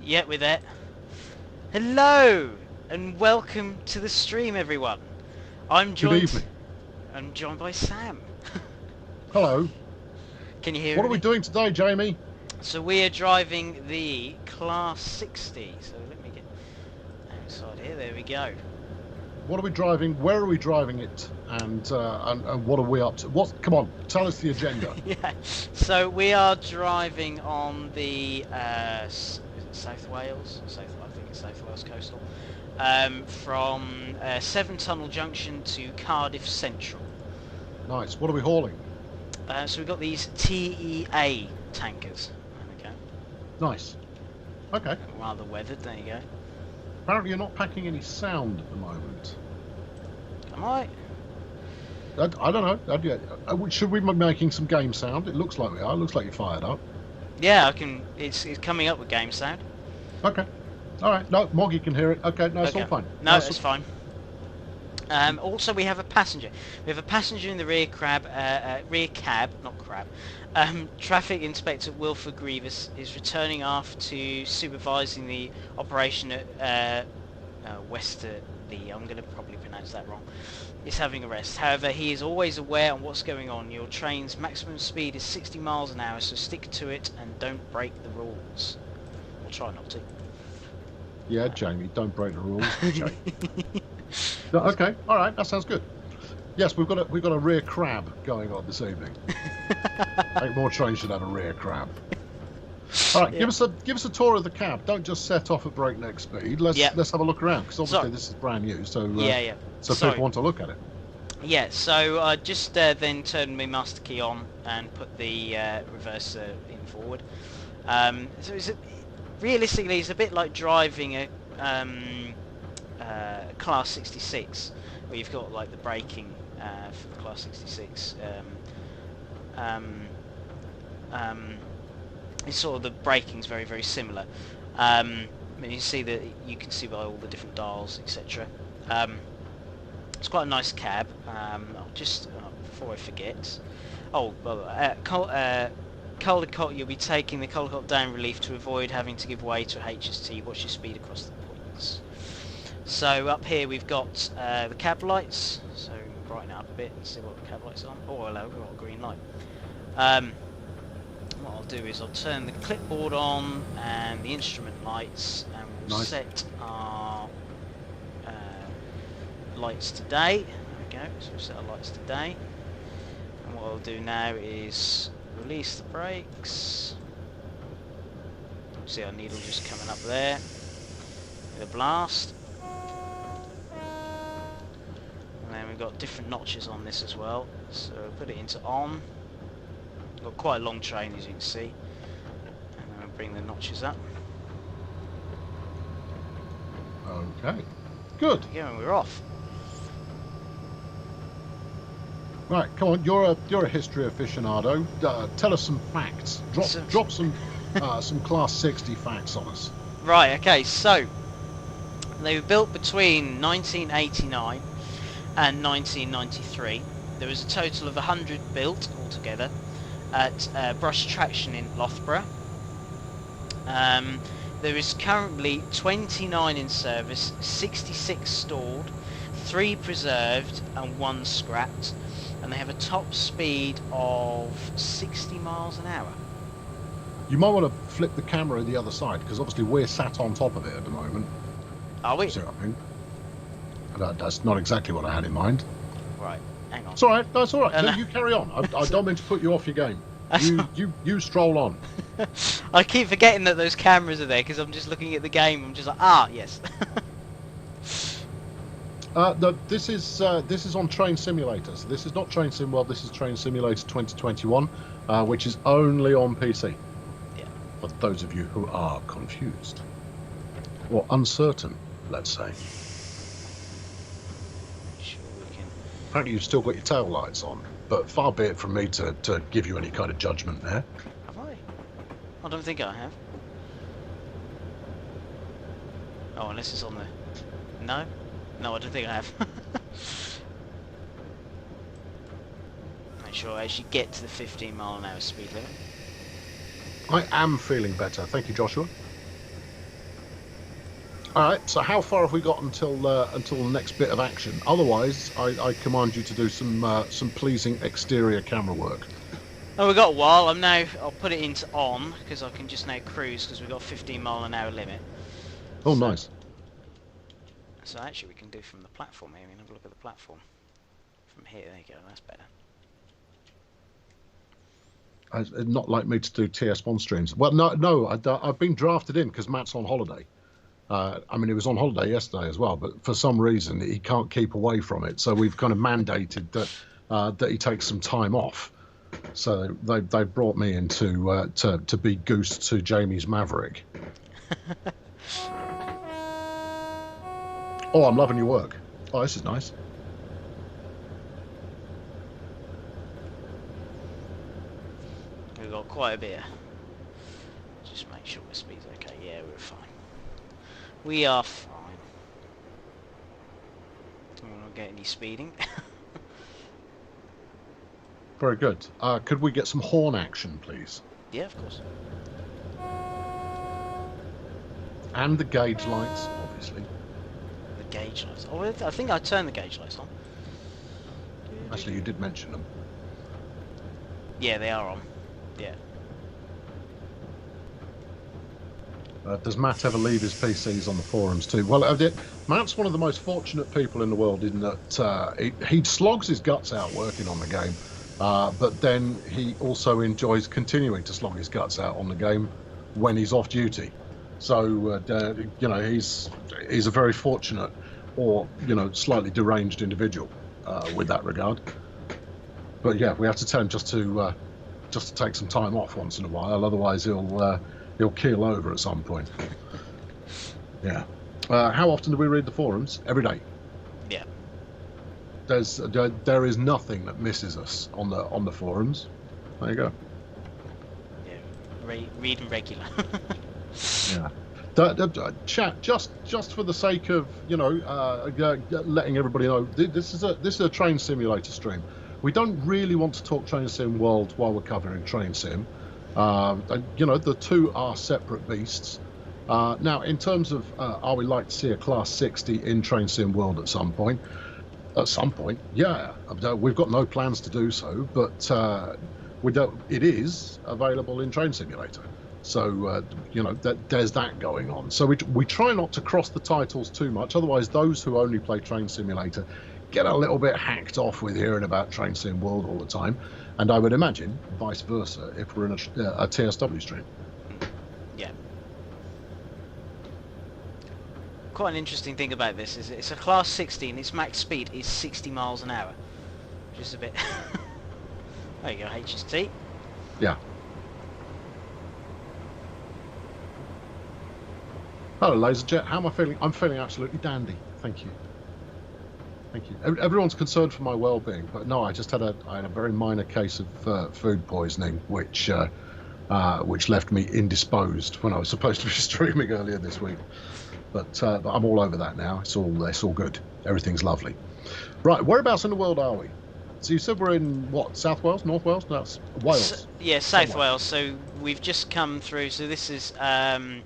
Yeah, we're there. Hello and welcome to the stream, everyone. I'm Good joined. evening. I'm joined by Sam. Hello. Can you hear What me? are we doing today, Jamie? So we are driving the Class 60. So let me get outside here. There we go. What are we driving? Where are we driving it? And what are we up to? Come on, tell us the agenda. Yeah. So we are driving on the is it South Wales. I think it's South Wales coastal. From Seven Tunnel Junction to Cardiff Central. Nice. What are we hauling? So we've got these TEA tankers. There we go. Nice. Okay. Rather weathered, there you go. Apparently you're not packing any sound at the moment. Am I? I don't know. Should we be making some game sound? It looks like we are. It looks like you're fired up. Yeah, I can. It's coming up with game sound. Okay. All right. No, Moggy can hear it. Okay. No, it's all fine. No, it's fine. Also, we have a passenger. We have a passenger in the rear cab, not crab. Traffic Inspector Wilford Grievous is returning after supervising the operation at Westerly. I'm going to probably pronounce that wrong. Is having a rest. However, he is always aware on what's going on. Your train's maximum speed is 60 miles an hour, so stick to it and don't break the rules. We'll try not to. Yeah, Jamie, don't break the rules. Jamie. Okay, all right, that sounds good. Yes, we've got a rear crab going on this evening. I think more trains should have a rear crab. All right, yeah. give us a tour of the cab. Don't just set off at breakneck speed. Let's have a look around, because obviously this is brand new. So so people want to look at it. Yeah. So I just then turned my master key on and put the reverser in forward. So realistically, it's a bit like driving a Class 66, where you've got like the braking for the Class 66. It's sort of the braking's very, very similar. You see that you can see by all the different dials, etc. It's quite a nice cab. I'll just before I forget. Oh, well, Caldecott, you'll be taking the Caldecott down relief to avoid having to give way to a HST. Watch your speed across the points. So up here we've got the cab lights. So brighten it up a bit and see what the cab lights are on. Oh, hello, we've got a green light. What I'll do is I'll turn the clipboard on and the instrument lights, and we'll set our lights to day. There we go, so we'll set our lights to day. And what I'll do now is release the brakes. See our needle just coming up there with a blast. And then we've got different notches on this as well. So put it into on. Got quite a long train, as you can see, and then we'll bring the notches up. Okay, good. Yeah, and we're off. Right, come on. You're a history aficionado. Tell us some facts. Drop some Class 60 facts on us. Right. Okay. So they were built between 1989 and 1993. There was a total of 100 built altogether at Brush Traction in Loughborough. There is currently 29 in service, 66 stored, 3 preserved and 1 scrapped, and they have a top speed of 60 miles an hour. You might want to flip the camera the other side, because obviously we're sat on top of it at the moment. Are we? See what I mean? That's not exactly what I had in mind. Right. Hang on. It's all right. No, it's all right. No, you carry on. I don't mean to put you off your game. You stroll on. I keep forgetting that those cameras are there because I'm just looking at the game. I'm just like, yes. This is on Train Simulator. So this is not Train Sim World. This is Train Simulator 2021, which is only on PC. Yeah. For those of you who are confused or uncertain, let's say. Apparently you've still got your tail lights on, but far be it from me to give you any kind of judgment there. Have I? I don't think I have. Oh, unless it's on the... No? No, I don't think I have. Make sure I actually get to the 15 mile an hour speed limit. I am feeling better. Thank you, Joshua. All right. So how far have we got until the next bit of action? Otherwise, I command you to do some pleasing exterior camera work. Oh, we've got a while. I'll put it into on because I can just now cruise because we've got a 15-mile-an-hour limit. Oh, So, nice. so actually we can do from the platform here. We can have a look at the platform from here. There you go. That's better. It's not like me to do TS1 streams. Well, no. I've been drafted in because Matt's on holiday. I mean, he was on holiday yesterday as well, but for some reason he can't keep away from it. So we've kind of mandated that he takes some time off. So they brought me in to be goose to Jamie's Maverick. Oh, I'm loving your work. Oh, this is nice. We've got quite a bit. Just make sure my speed's okay. Yeah, we're fine. We are fine. Don't want to get any speeding. Very good. Could we get some horn action, please? Yeah, of course. And the gauge lights, obviously. The gauge lights. Oh, I think I turned the gauge lights on. Actually, you did mention them. Yeah, they are on. Yeah. Does Matt ever leave his PCs on the forums too? Well, Matt's one of the most fortunate people in the world in that he slogs his guts out working on the game, but then he also enjoys continuing to slog his guts out on the game when he's off duty. So you know, he's a very fortunate, or you know, slightly deranged individual with that regard. But yeah, we have to tell him just to take some time off once in a while, otherwise he'll keel over at some point. Yeah. How often do we read the forums? Every day. Yeah. There is nothing that misses us on the forums. There you go. Yeah. Reading regular. Yeah. Chat, just for the sake of, you know, letting everybody know, this is a train simulator stream. We don't really want to talk Train Sim World while we're covering Train Sim. You know, the two are separate beasts. Now, in terms of are we like to see a Class 60 in Train Sim World at some point? At some point, yeah. We've got no plans to do so, but we don't. It is available in Train Simulator. So, you know, there's that going on. So we try not to cross the titles too much. Otherwise, those who only play Train Simulator get a little bit hacked off with hearing about Train Sim World all the time. And I would imagine vice versa if we're in a TSW stream. Yeah. Quite an interesting thing about this is it's a Class 60 and its max speed is 60 miles an hour. Which is a bit... There you go, HST. Yeah. Hello, Laserjet. How am I feeling? I'm feeling absolutely dandy. Thank you. Thank you. Everyone's concerned for my well-being, but no, I had a very minor case of food poisoning, which left me indisposed when I was supposed to be streaming earlier this week. But I'm all over that now. It's all good. Everything's lovely. Right, whereabouts in the world are we? So you said we're in what? South Wales, North Wales? No, that's Wales. Yeah, South Wales. So we've just come through. So this is 7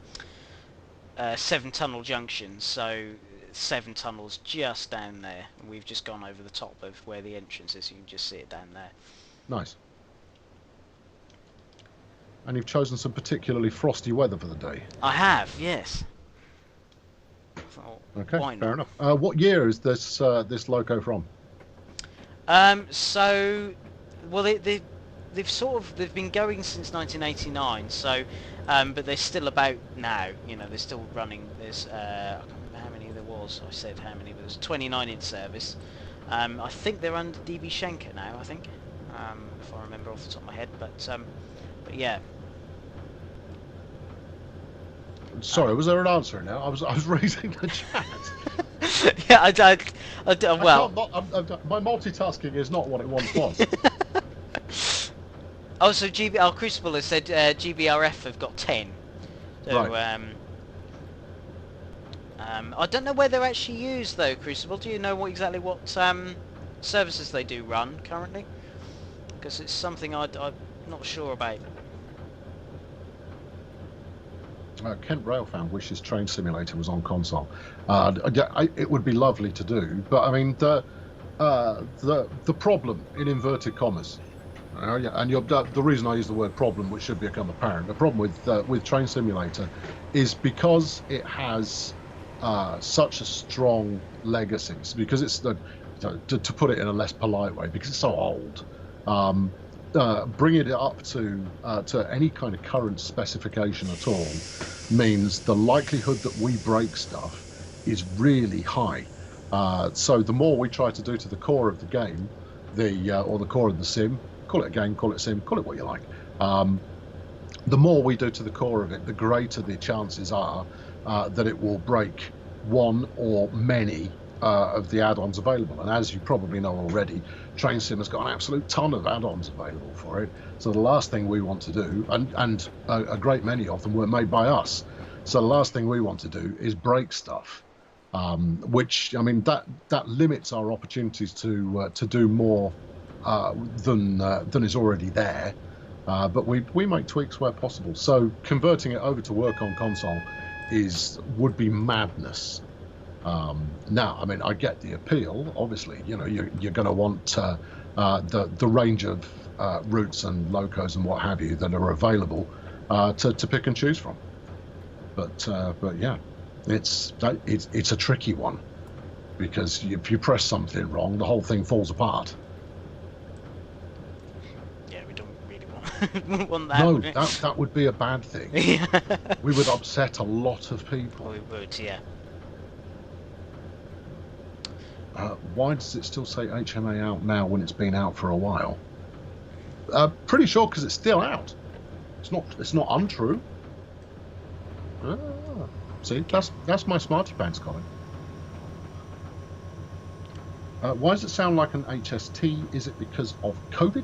tunnel junctions. So 7 tunnels just down there. And we've just gone over the top of where the entrance is. You can just see it down there. Nice. And you've chosen some particularly frosty weather for the day. I have, yes. Okay, why not? fair enough. What year is this loco from? So, well, they've been going since 1989. So, but they're still about now. You know, they're still running. There's I can't remember how many there was. I said how many. There was 29 in service. I think they're under DB Schenker now. I think, if I remember off the top of my head. But yeah. Sorry, was there an answer now? I was reading the chat. Yeah, well, my multitasking is not what it once was. Oh, so Crucible has said GBRF have got 10. So, right. I don't know where they're actually used though, Crucible. Do you know exactly what services they do run currently? Because it's something I'm not sure about. Kent Railfan wishes Train Simulator was on console. It would be lovely to do, but I mean the problem in inverted commas, and the reason I use the word problem, which should become apparent, the problem with Train Simulator is because it has such a strong legacy. Because it's to put it in a less polite way, because it's so old. Bringing it up to any kind of current specification at all means the likelihood that we break stuff is really high. So the more we try to do to the core of the game, or the core of the sim, call it a game, call it a sim, call it what you like. The more we do to the core of it, the greater the chances are that it will break one or many of the add-ons available. And as you probably know already, Train Sim has got an absolute ton of add-ons available for it. So the last thing we want to do, and a great many of them were made by us, so the last thing we want to do is break stuff, which, I mean, that limits our opportunities to do more than is already there. But we make tweaks where possible. So converting it over to work on console would be madness. Now, I mean, I get the appeal. Obviously, you know, you're going to want the range of routes and locos and what have you that are available to pick and choose from. But yeah, it's a tricky one, because if you press something wrong, the whole thing falls apart. Yeah, we don't really want that. No, that would be a bad thing. We would upset a lot of people. We would, yeah. Why does it still say HMA out now when it's been out for a while? Pretty sure because it's still out. It's not untrue. See, that's my Smarty Pants comment. Why does it sound like an HST? Is it because of COVID?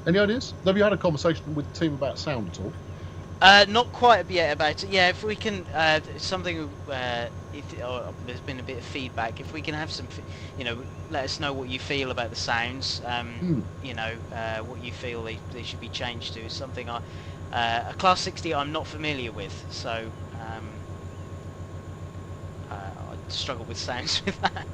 Any ideas? Have you had a conversation with the team about sound at all? Not quite yet about it. Yeah, if we can, something. There's been a bit of feedback. If we can have some, let us know what you feel about the sounds. What you feel they should be changed to. Is something a Class 60 I'm not familiar with, so I struggle with sounds with that.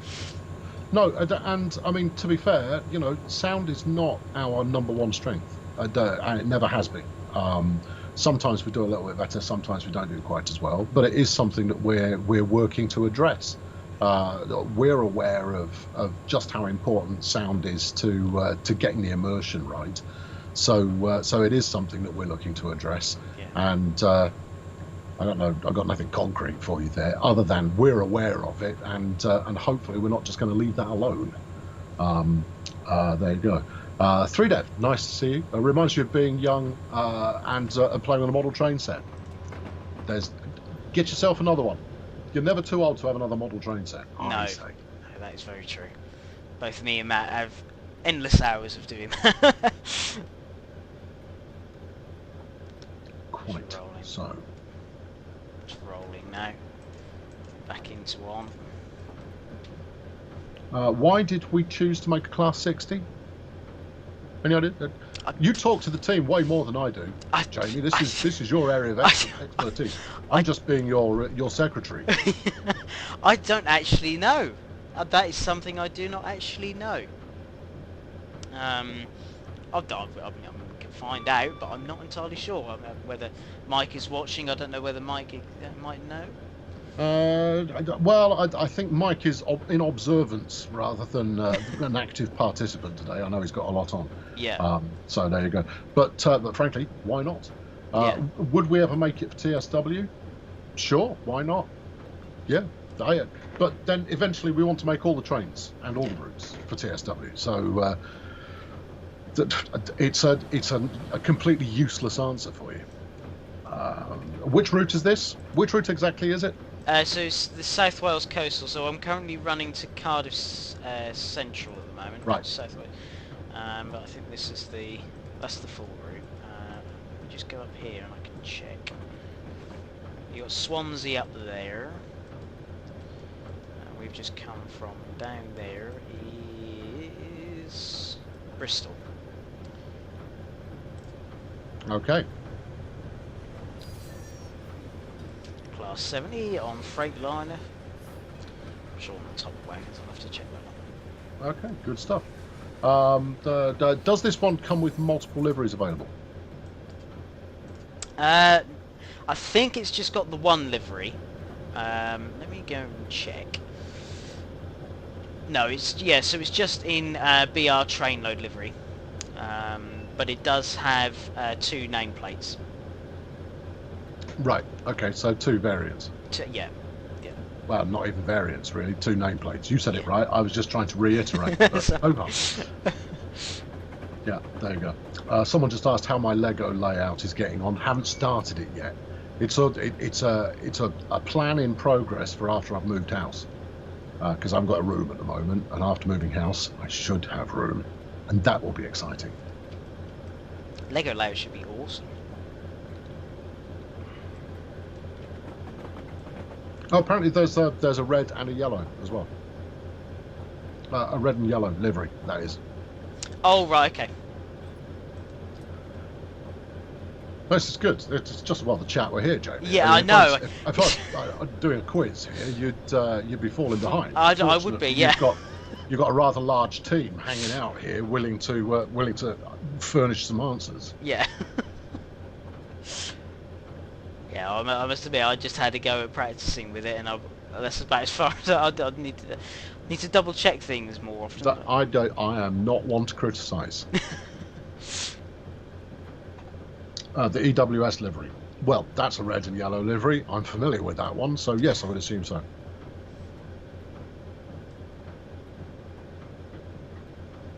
No, and I mean, to be fair, sound is not our number one strength, and it never has been. Sometimes we do a little bit better, sometimes we don't do quite as well, but it is something that we're working to address. We're aware of just how important sound is to getting the immersion right. So it is something that we're looking to address. Yeah. And I don't know, I've got nothing concrete for you there, other than we're aware of it, and hopefully we're not just going to leave that alone. There you go. 3Dev, nice to see you. Reminds you of being young and playing on a model train set. Get yourself another one. You're never too old to have another model train set. No, that is very true. Both me and Matt have endless hours of doing that. Quite so. Just rolling now. Back into on. Why did we choose to make a Class 60? Any idea? You talk to the team way more than I do, Jamie. This is your area of expertise. I'm just being your secretary. I don't actually know. That is something I do not actually know. I can find out, but I'm not entirely sure whether Mike is watching. I don't know whether Mike might know. Well, I think Mike is in observance rather than an active participant today. I know he's got a lot on. Yeah. So there you go. But frankly, why not? Yeah. Would we ever make it for TSW? Sure, why not? Yeah. But then eventually we want to make all the trains and all the routes for TSW. So it's a completely useless answer for you. Which route is this? Which route exactly is it? So it's the South Wales Coastal. So I'm currently running to Cardiff Central at the moment. Right. South Wales. But I think that's the full route. Let me just go up here and I can check. You got Swansea up there. We've just come from down there is Bristol. Okay. Class 70 on Freightliner. I'm sure on the top wagons, I'll have to check that Okay, good stuff. Does this one come with multiple liveries available? one. I think it's just got the one livery. Let me go and check. No, so it's just in BR Trainload livery. But it does have 2 nameplates. Right. Okay, so 2 variants. Yeah. Well, not even variants, really. 2 nameplates. You said it right. I was just trying to reiterate. Hold on. Yeah, there you go. Someone just asked how my Lego layout is getting on. Haven't started it yet. It's a plan in progress for after I've moved house. Because I've got a room at the moment, and after moving house, I should have room, and that will be exciting. Lego layout should be awesome. Oh, apparently there's a red and a yellow as well. A red and yellow livery, that is. Oh, right, okay. This is good. It's just while the chat we're here, Jamie. Yeah, I mean, I know. If I was doing a quiz here, you'd be falling behind. I would be, yeah. You've got a rather large team hanging out here, willing to furnish some answers. Yeah. Yeah, I must admit, I just had to go at practicing with it, and that's about as far as I'd need to double check things more often. I am not one to criticise. The EWS livery. Well, that's a red and yellow livery. I'm familiar with that one, so yes, I would assume so.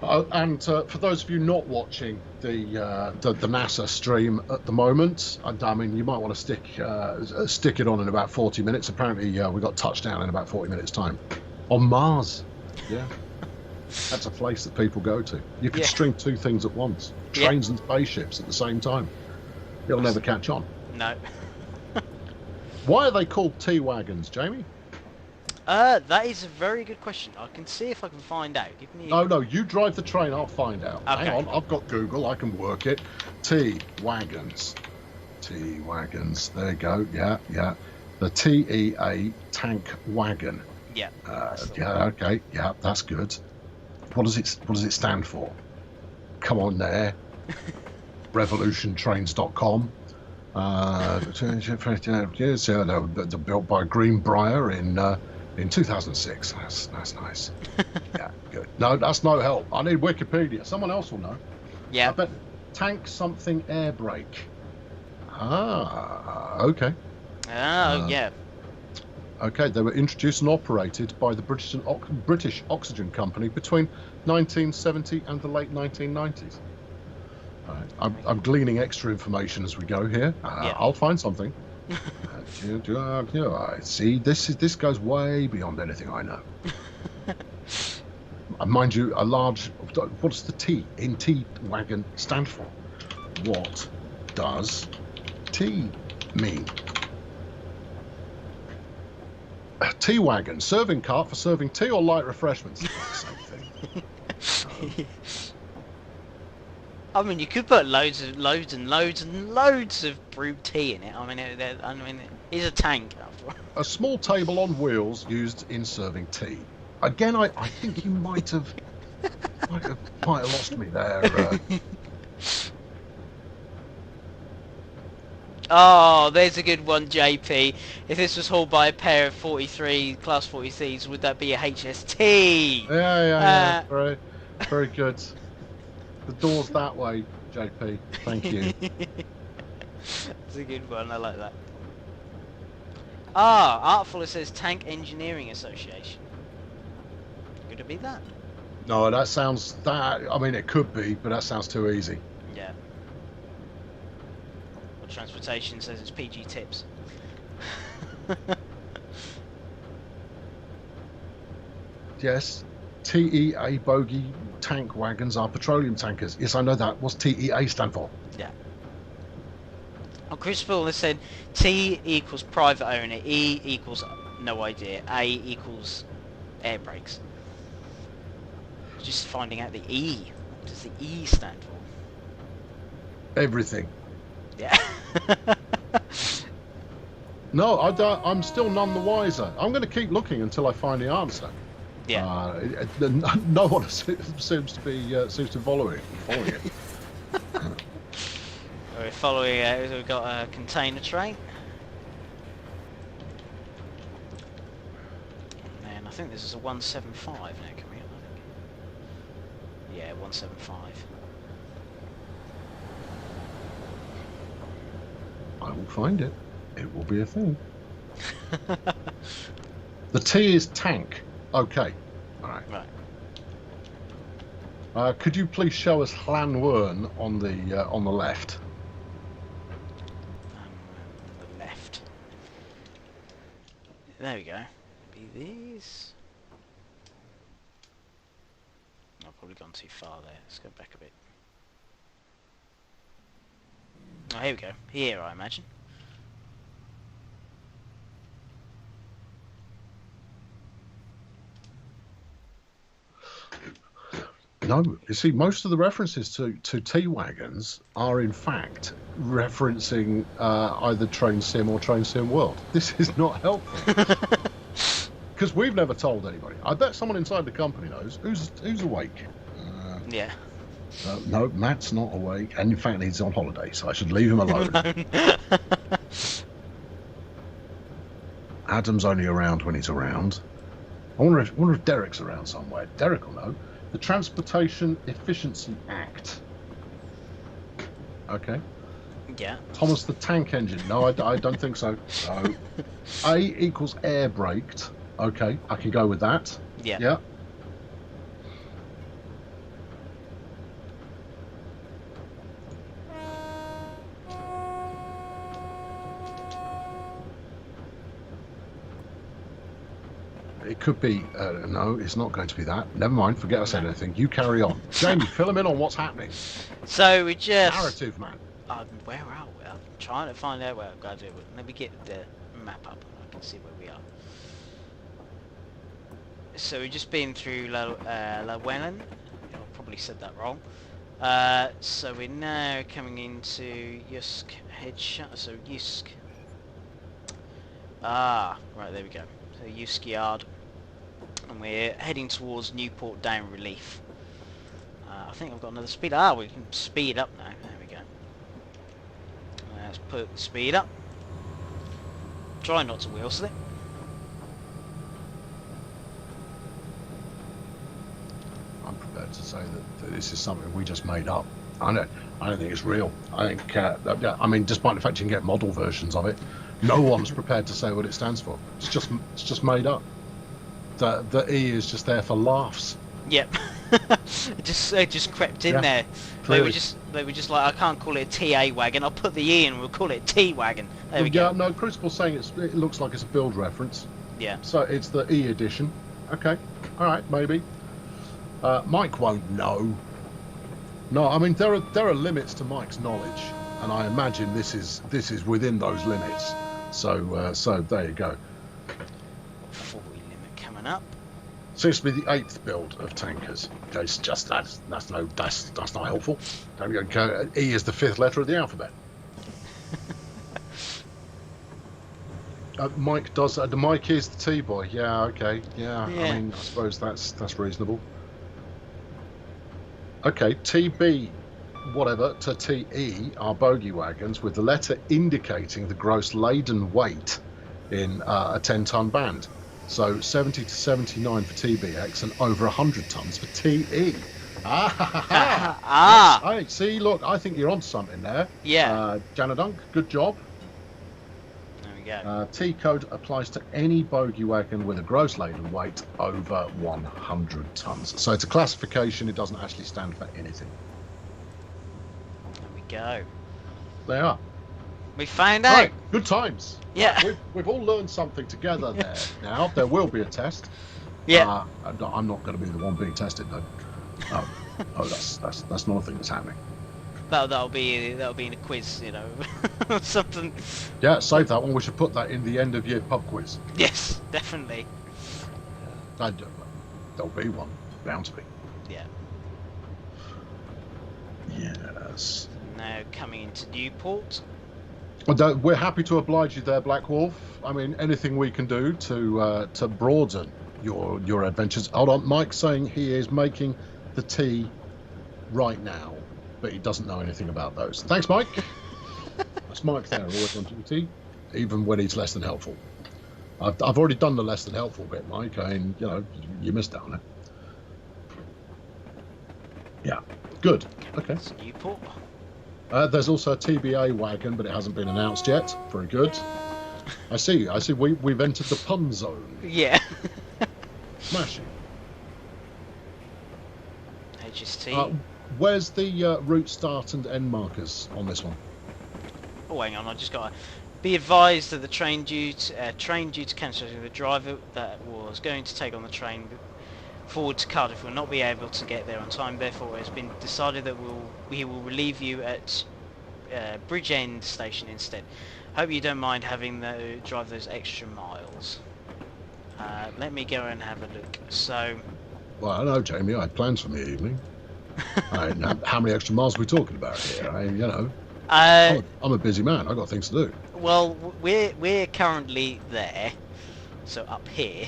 And for those of you not watching the NASA stream at the moment, I mean, you might want to stick it on in about 40 minutes. Apparently, we got touchdown in about 40 minutes' time on Mars. Yeah, that's a place that people go to. You could string 2 things at once: trains and spaceships at the same time. It'll never catch on. No. Why are they called T-wagons, Jamie? That is a very good question. I can see if I can find out. Give me. No, you drive the train. I'll find out. Okay. Hang on, I've got Google. I can work it. T-wagons. T-wagons. There you go. Yeah. The TEA tank wagon. Yeah. Yeah. Okay. Yeah, that's good. What does it stand for? Come on there. revolutiontrains.com. Yes, they're built by Greenbrier in 2006. That's nice. Yeah, good. No, that's no help. I need Wikipedia. Someone else will know. Yeah. I bet tank something air brake. Ah, okay. Oh, yeah. Okay, they were introduced and operated by the British Oxygen Company between 1970 and the late 1990s. I'm gleaning extra information as we go here. I'll find something. See, this goes way beyond anything I know. Mind you, a large. What does the T in T-wagon stand for? What does T mean? T-wagon, serving cart for serving tea or light refreshments. Same thing. I mean, you could put loads and loads of brewed tea in it. I mean, it is a tank. A small table on wheels used in serving tea. Again, I think you might have lost me there. Oh, there's a good one, JP. If this was hauled by a pair of Class 43s, would that be a HST? Yeah. Very, very good. The door's that way, JP. Thank you. It's a good one. I like that. Artful, it says Tank Engineering Association. Could it be that? No, that sounds I mean, it could be, but that sounds too easy. Yeah. Well, Transportation says it's PG Tips. Yes. TEA bogey tank wagons are petroleum tankers. Yes, I know that. What's TEA stand for? Yeah. Oh, Chris Fuller said T equals private owner, E equals no idea, A equals air brakes. Just finding out the E. What does the E stand for? Everything. Yeah. No, I don't. I'm still none the wiser. I'm going to keep looking until I find the answer. Yeah. No one seems to be following it. We're following. We've got a container train. And I think this is a 175 now coming up. I think. Yeah, 175. I will find it. It will be a thing. The T is tank. Okay. All right. Right. Could you please show us Llanwern on the left? On the left. There we go. Be these. I've probably gone too far there. Let's go back a bit. Oh, here we go. Here, I imagine. No, you see, most of the references to T-Wagons are in fact referencing either Train Sim or Train Sim World. This is not helpful. Because we've never told anybody. I bet someone inside the company knows. Who's awake? Yeah. No, Matt's not awake. And in fact, he's on holiday, so I should leave him alone. Adam's only around when he's around. I wonder if Derek's around somewhere. Derek will know. The Transportation Efficiency Act. Okay. Yeah. Thomas the Tank Engine. No, I don't think so. No. A equals air braked. Okay, I can go with that. Yeah. Yeah. It could be, no, it's not going to be that. Never mind, forget I said anything. You carry on. Jamie, fill him in on what's happening. So we just... Narrative, man. Where are we? I'm trying to find out where I've got to do. Let me get the map up and I can see where we are. So we've just been through Llewellyn. I probably said that wrong. So we're now coming into Yusk Headshot. So Yusk. Ah, right, there we go. So Yusk Yard. And we're heading towards Newport Down Relief. I think I've got another speed. We can speed up now. There we go. Let's put the speed up. Try not to wheel slip. I'm prepared to say that this is something we just made up. I don't think it's real. I think, I mean, despite the fact you can get model versions of it, no one's prepared to say what it stands for. It's just made up. The E is just there for laughs. Yep. it just crept in there. They were just like, I can't call it a TA wagon. I'll put the E in. We'll call it a T wagon. There we go. No, Crucible's saying it looks like it's a build reference. Yeah. So it's the E edition. Okay. All right. Maybe. Mike won't know. No, I mean there are limits to Mike's knowledge, and I imagine this is within those limits. So there you go. 40 limit coming up. Seems to be the 8th build of tankers. It's just that's not helpful. E is the 5th letter of the alphabet. Mike does. The Mike is the T-boy. Yeah. Okay. Yeah. I mean, I suppose that's reasonable. Okay. TB, whatever, to TE are bogie wagons with the letter indicating the gross laden weight in a 10-ton band. So 70 to 79 for TBX and over 100 tons for TE. Hey, see, look, I think you're onto something there. Yeah. Janadunk, good job. There we go. T code applies to any bogie wagon with a gross laden weight over 100 tons. So it's a classification, it doesn't actually stand for anything. There we go. They are. We found out. Right, good times. Yeah. We've all learned something together there. Now there will be a test. Yeah. I'm not going to be the one being tested though. Oh, that's not a thing that's happening. That'll be in a quiz, you know, something. Yeah, save that one. We should put that in the end of year pub quiz. Yes, definitely. There'll be one, bound to be. Yeah. Yes. Now coming into Newport. Well, we're happy to oblige you there, Black Wolf. I mean, anything we can do to broaden your adventures. Hold on, Mike's saying he is making the tea right now, but he doesn't know anything about those. Thanks, Mike. That's Mike there, always on duty, even when he's less than helpful. I've already done the less than helpful bit, Mike. I mean, you missed out on it. Yeah, good. Okay. It's Newport. There's also a TBA wagon, but it hasn't been announced yet. Very good. I see. We've entered the pun zone. Yeah. Smashing. HST. Where's the route start and end markers on this one? Oh, hang on. I just got to be advised that the train due to cancellation, the driver that was going to take on the train forward to Cardiff will not be able to get there on time. Therefore, it has been decided that we will relieve you at Bridgend station instead. Hope you don't mind having to drive those extra miles. Let me go and have a look. So, well, I know, Jamie. I had plans for the evening. How many extra miles are we talking about here? I'm a busy man. I've got things to do. Well, we're currently there, so up here.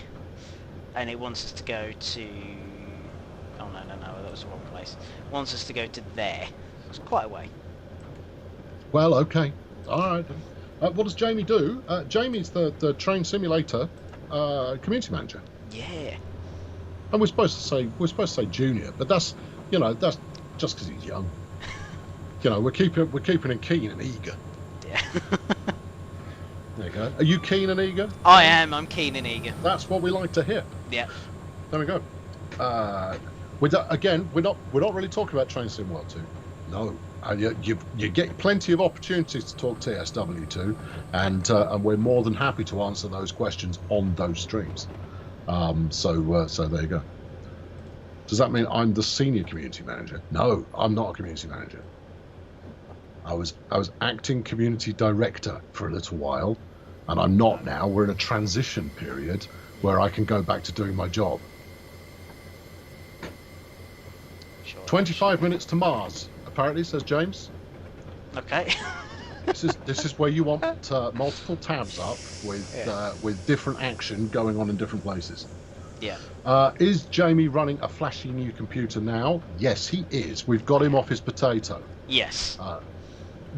And it wants us to go to... Oh, no, that was the wrong place. It wants us to go to there. It's quite a way. Well, okay. All right. What does Jamie do? Jamie's the train simulator community manager. Yeah. And we're supposed to say junior, but that's just because he's young. We're keeping him keen and eager. Yeah. There you go. Are you keen and eager? I am. I'm keen and eager. That's what we like to hear. Yeah. There we go. We're not really talking about Train Sim World 2. No. You get plenty of opportunities to talk TSW2, and we're more than happy to answer those questions on those streams. So there you go. Does that mean I'm the senior community manager? No, I'm not a community manager. I was acting community director for a little while, and I'm not now. We're in a transition period where I can go back to doing my job. Sure. 25 minutes to Mars, apparently, says James. Okay. This is where you want multiple tabs up with different action going on in different places. Yeah. Is Jamie running a flashy new computer now? Yes, he is. We've got him off his potato. Yes.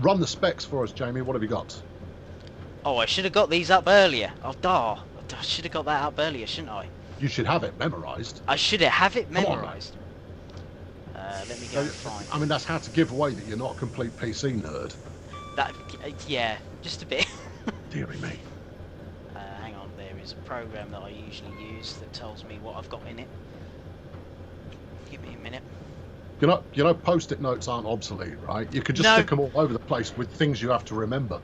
Run the specs for us, Jamie. What have you got? Oh, I should have got these up earlier. Oh, I should have got that up earlier, shouldn't I? You should have it memorised. I should have it memorised. Let me go find. I mean, that's how to give away that you're not a complete PC nerd. Yeah, just a bit. Deary me. Hang on, there is a program that I usually use that tells me what I've got in it. Give me a minute. Post-it notes aren't obsolete, right? You could just stick them all over the place with things you have to remember.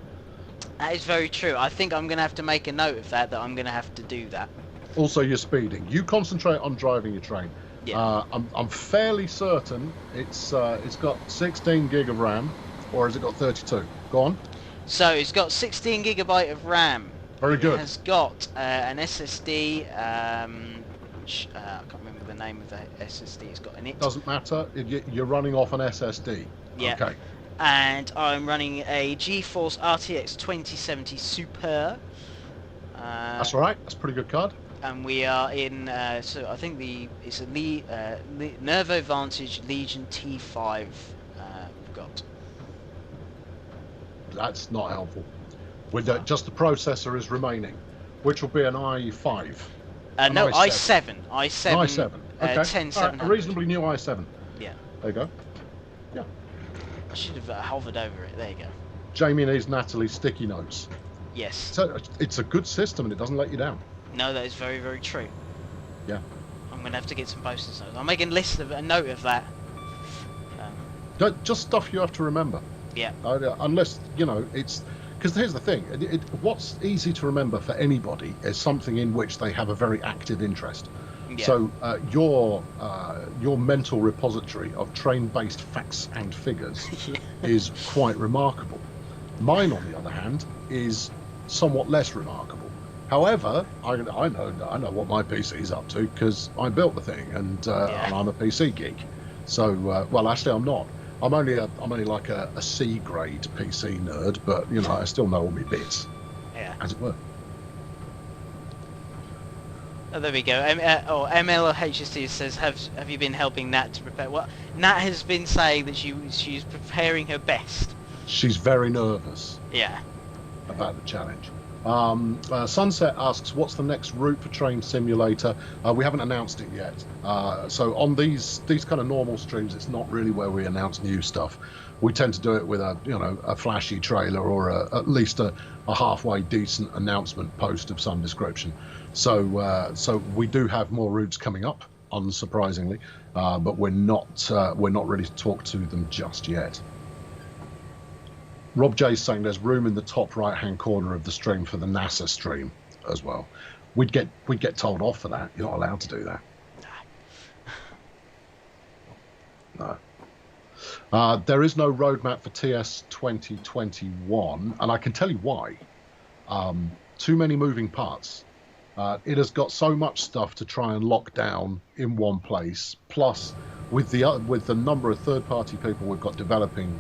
That is very true. I think I'm going to have to make a note of that I'm going to have to do that. Also, you're speeding. You concentrate on driving your train. Yeah. I'm fairly certain it's got 16 gig of RAM, or has it got 32? Go on. So it's got 16 gigabyte of RAM. Very good. It has got an SSD. I can't remember the name of the SSD it's got in it. Doesn't matter. You're running off an SSD. Yeah. Okay. And I'm running a GeForce RTX 2070 Super. That's all right. That's a pretty good card. And we are in, so I think it's a Nervo Vantage Legion T5 we've got. That's not helpful. Just the processor is remaining, which will be an i5. No, i7. i7. Okay. 10700. A reasonably new i7. Yeah. There you go. Yeah. I should have hovered over it. There you go. Jamie needs Natalie's sticky notes. Yes. So it's a good system and it doesn't let you down. No, that is very, very true. Yeah. I'm going to have to get some post-it notes. I'm making a note of that. Just stuff you have to remember. Yeah. Unless, it's... Because here's the thing. What's easy to remember for anybody is something in which they have a very active interest. Yeah. So your mental repository of train-based facts and figures is quite remarkable. Mine, on the other hand, is somewhat less remarkable. However, I know what my PC is up to because I built the thing and I'm a PC geek. So, well, actually, I'm not. I'm only like a C grade PC nerd, but you know I still know all my bits, Yeah. as it were. Oh, there we go. ML or HST says, have you been helping Nat to prepare? Well, Nat has been saying that she's preparing her best. She's very nervous. Yeah. About the challenge. Sunset asks, what's the next route for Train Simulator? We haven't announced it yet. So on these kind of normal streams, it's not really where we announce new stuff. We tend to do it with a flashy trailer or at least a halfway decent announcement post of some description. So we do have more routes coming up, unsurprisingly, but we're not ready to talk to them just yet. Rob J's saying there's room in the top right-hand corner of the stream for the NASA stream as well. We'd get told off for that. You're not allowed to do that. No. There is no roadmap for TS 2021, and I can tell you why. Too many moving parts. It has got so much stuff to try and lock down in one place. Plus, with the number of third-party people we've got developing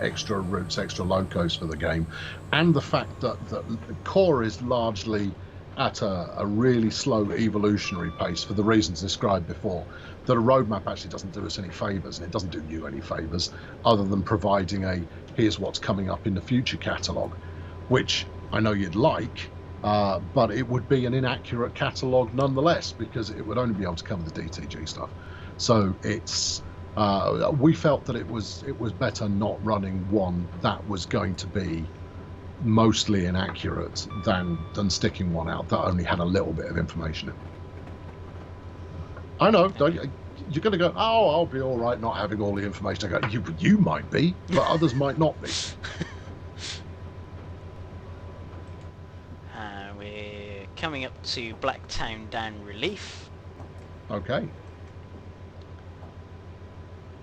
extra routes, extra locos for the game, and the fact that the core is largely at a really slow evolutionary pace for the reasons described before, that a roadmap actually doesn't do us any favours, and it doesn't do you any favours, other than providing here's what's coming up in the future catalogue, which I know you'd like, but it would be an inaccurate catalogue nonetheless, because it would only be able to cover the DTG stuff. So it's we felt that it was better not running one that was going to be mostly inaccurate than sticking one out that only had a little bit of information in. I know, you're going to go, oh, I'll be all right not having all the information. I go, you might be, but others might not be. We're coming up to Blacktown Dan Relief. Okay.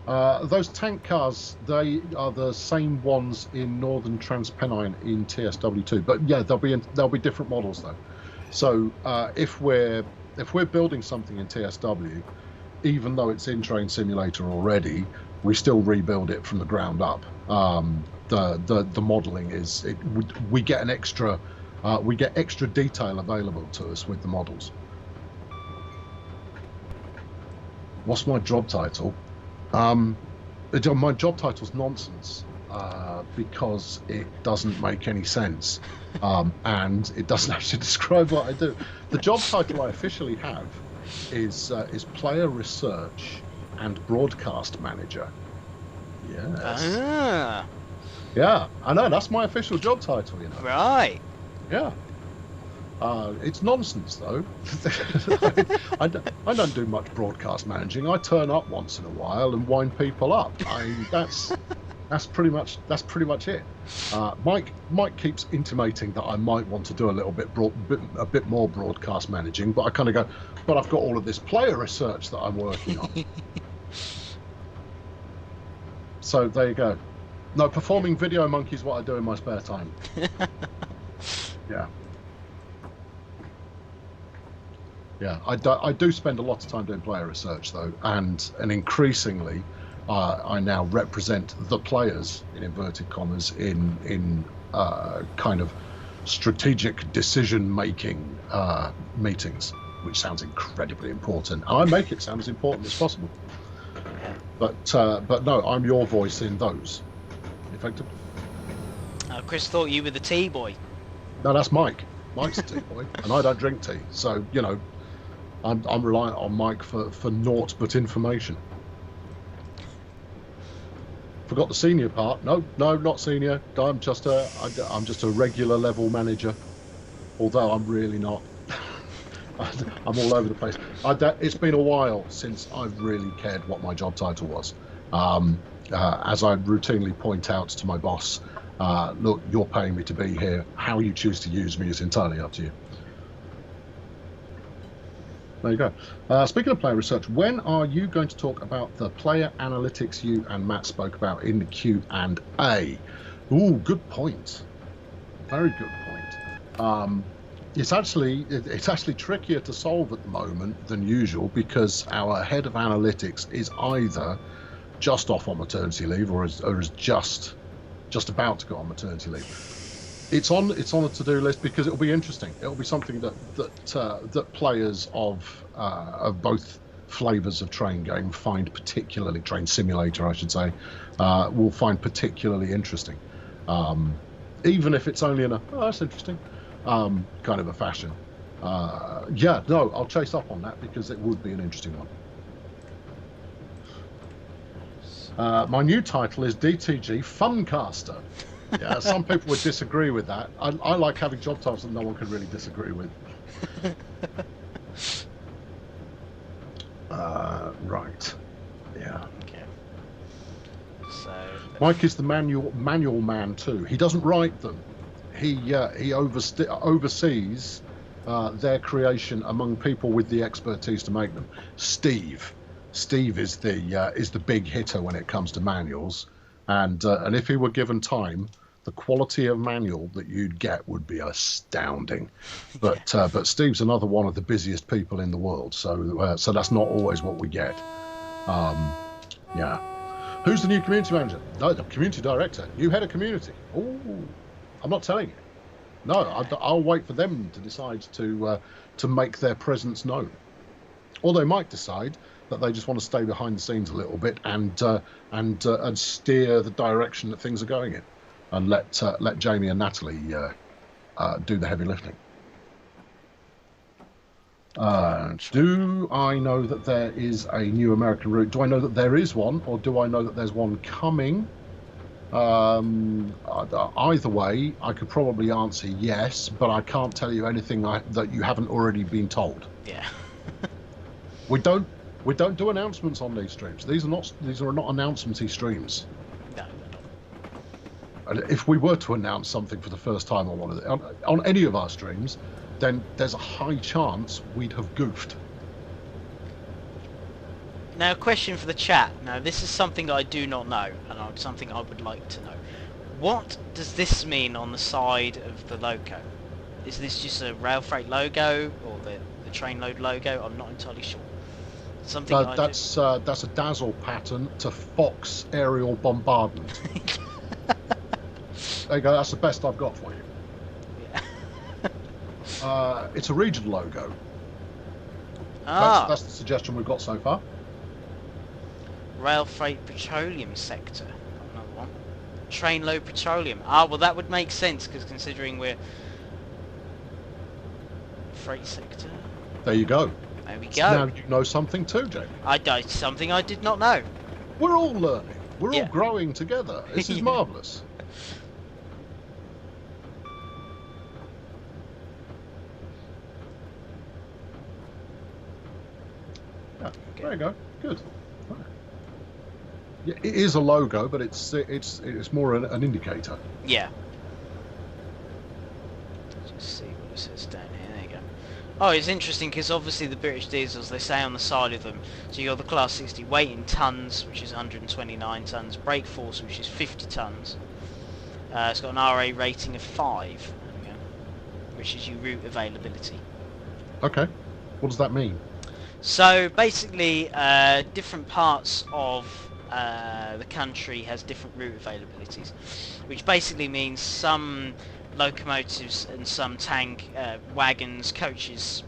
Those tank cars, they are the same ones in Northern Transpennine in TSW2, but yeah, they'll be different models though. So if we're building something in TSW, even though it's in Train Simulator already, we still rebuild it from the ground up. The modelling is we get extra detail available to us with the models. What's my job title? My job title's nonsense because it doesn't make any sense, and it doesn't actually describe what I do. The job title I officially have is Player Research and Broadcast Manager. Yes. Yeah, I know, that's my official job title, you know. Right. Yeah. It's nonsense though. I don't do much broadcast managing. I turn up once in a while and wind people up. That's pretty much it. Mike keeps intimating that I might want to do a bit more broadcast managing, but I kind of go, but I've got all of this player research that I'm working on. So there you go. No, performing Video Monkey is what I do in my spare time. Yeah. Yeah, I do spend a lot of time doing player research though, and increasingly I now represent the players in inverted commas in kind of strategic decision making meetings, which sounds incredibly important. I make it sound as important as possible, but no, I'm your voice in those. Effective. Chris thought you were the tea boy. No, that's Mike. Mike's a tea boy, and I don't drink tea, so you know. I'm reliant on Mike for naught but information. Forgot the senior part. No, not senior. I'm just a regular level manager. Although I'm really not. I'm all over the place. It's been a while since I've really cared what my job title was. As I routinely point out to my boss, look, you're paying me to be here. How you choose to use me is entirely up to you. There you go. Speaking of player research, when are you going to talk about the player analytics you and Matt spoke about in the Q&A? Ooh, good point. Very good point. It's actually trickier to solve at the moment than usual because our head of analytics is either just off on maternity leave or is just about to go on maternity leave. It's on a to-do list because it'll be interesting. It'll be something that players of both flavors of train game find particularly, train simulator I should say, will find particularly interesting. Even if it's only in a that's interesting kind of a fashion. I'll chase up on that because it would be an interesting one. My new title is DTG Funcaster. Yeah, some people would disagree with that. I like having job titles that no one can really disagree with. Right. Yeah. Okay. So Mike is the manual man too. He doesn't write them. He oversees their creation among people with the expertise to make them. Steve is the big hitter when it comes to manuals, and if he were given time, the quality of manual that you'd get would be astounding. But Steve's another one of the busiest people in the world, so that's not always what we get. Yeah. Who's the new community manager? No, the community director, new head of community. Oh, I'm not telling you. No, I'll wait for them to decide to make their presence known, or they might decide that they just want to stay behind the scenes a little bit and steer the direction that things are going in, and let Jamie and Natalie do the heavy lifting. Do I know that there is a new American route? Do I know that there is one, or do I know that there's one coming? Either way, I could probably answer yes, but I can't tell you anything that you haven't already been told. Yeah. We don't do announcements on these streams. These are not announcement-y streams. No, they're not. And if we were to announce something for the first time on any of our streams, then there's a high chance we'd have goofed. Now, a question for the chat. Now, this is something I do not know, and something I would like to know. What does this mean on the side of the logo? Is this just a rail freight logo or the train load logo? I'm not entirely sure. Something that's a dazzle pattern to Fox aerial bombardment. There you go. That's the best I've got for you. Yeah. It's a region logo. That's the suggestion we've got so far. Rail freight petroleum sector. Another one. Train load petroleum. Well, that would make sense because considering we're freight sector. There you go. There we go. Now you know something too, Jamie. Something I did not know. We're all learning. We're all growing together. This is marvellous. Yeah, there you go. Good. Yeah, it is a logo, but it's more an indicator. Yeah. Just see what it says down here. There you go. Oh, it's interesting because obviously the British diesels, they say on the side of them. So you got the Class 60 weight in tons, which is 129 tons. Brake force, which is 50 tons. It's got an RA rating of 5. There we go. Which is your route availability. Okay. What does that mean? So basically, different parts of the country has different route availabilities, which basically means some locomotives and some tank wagons, coaches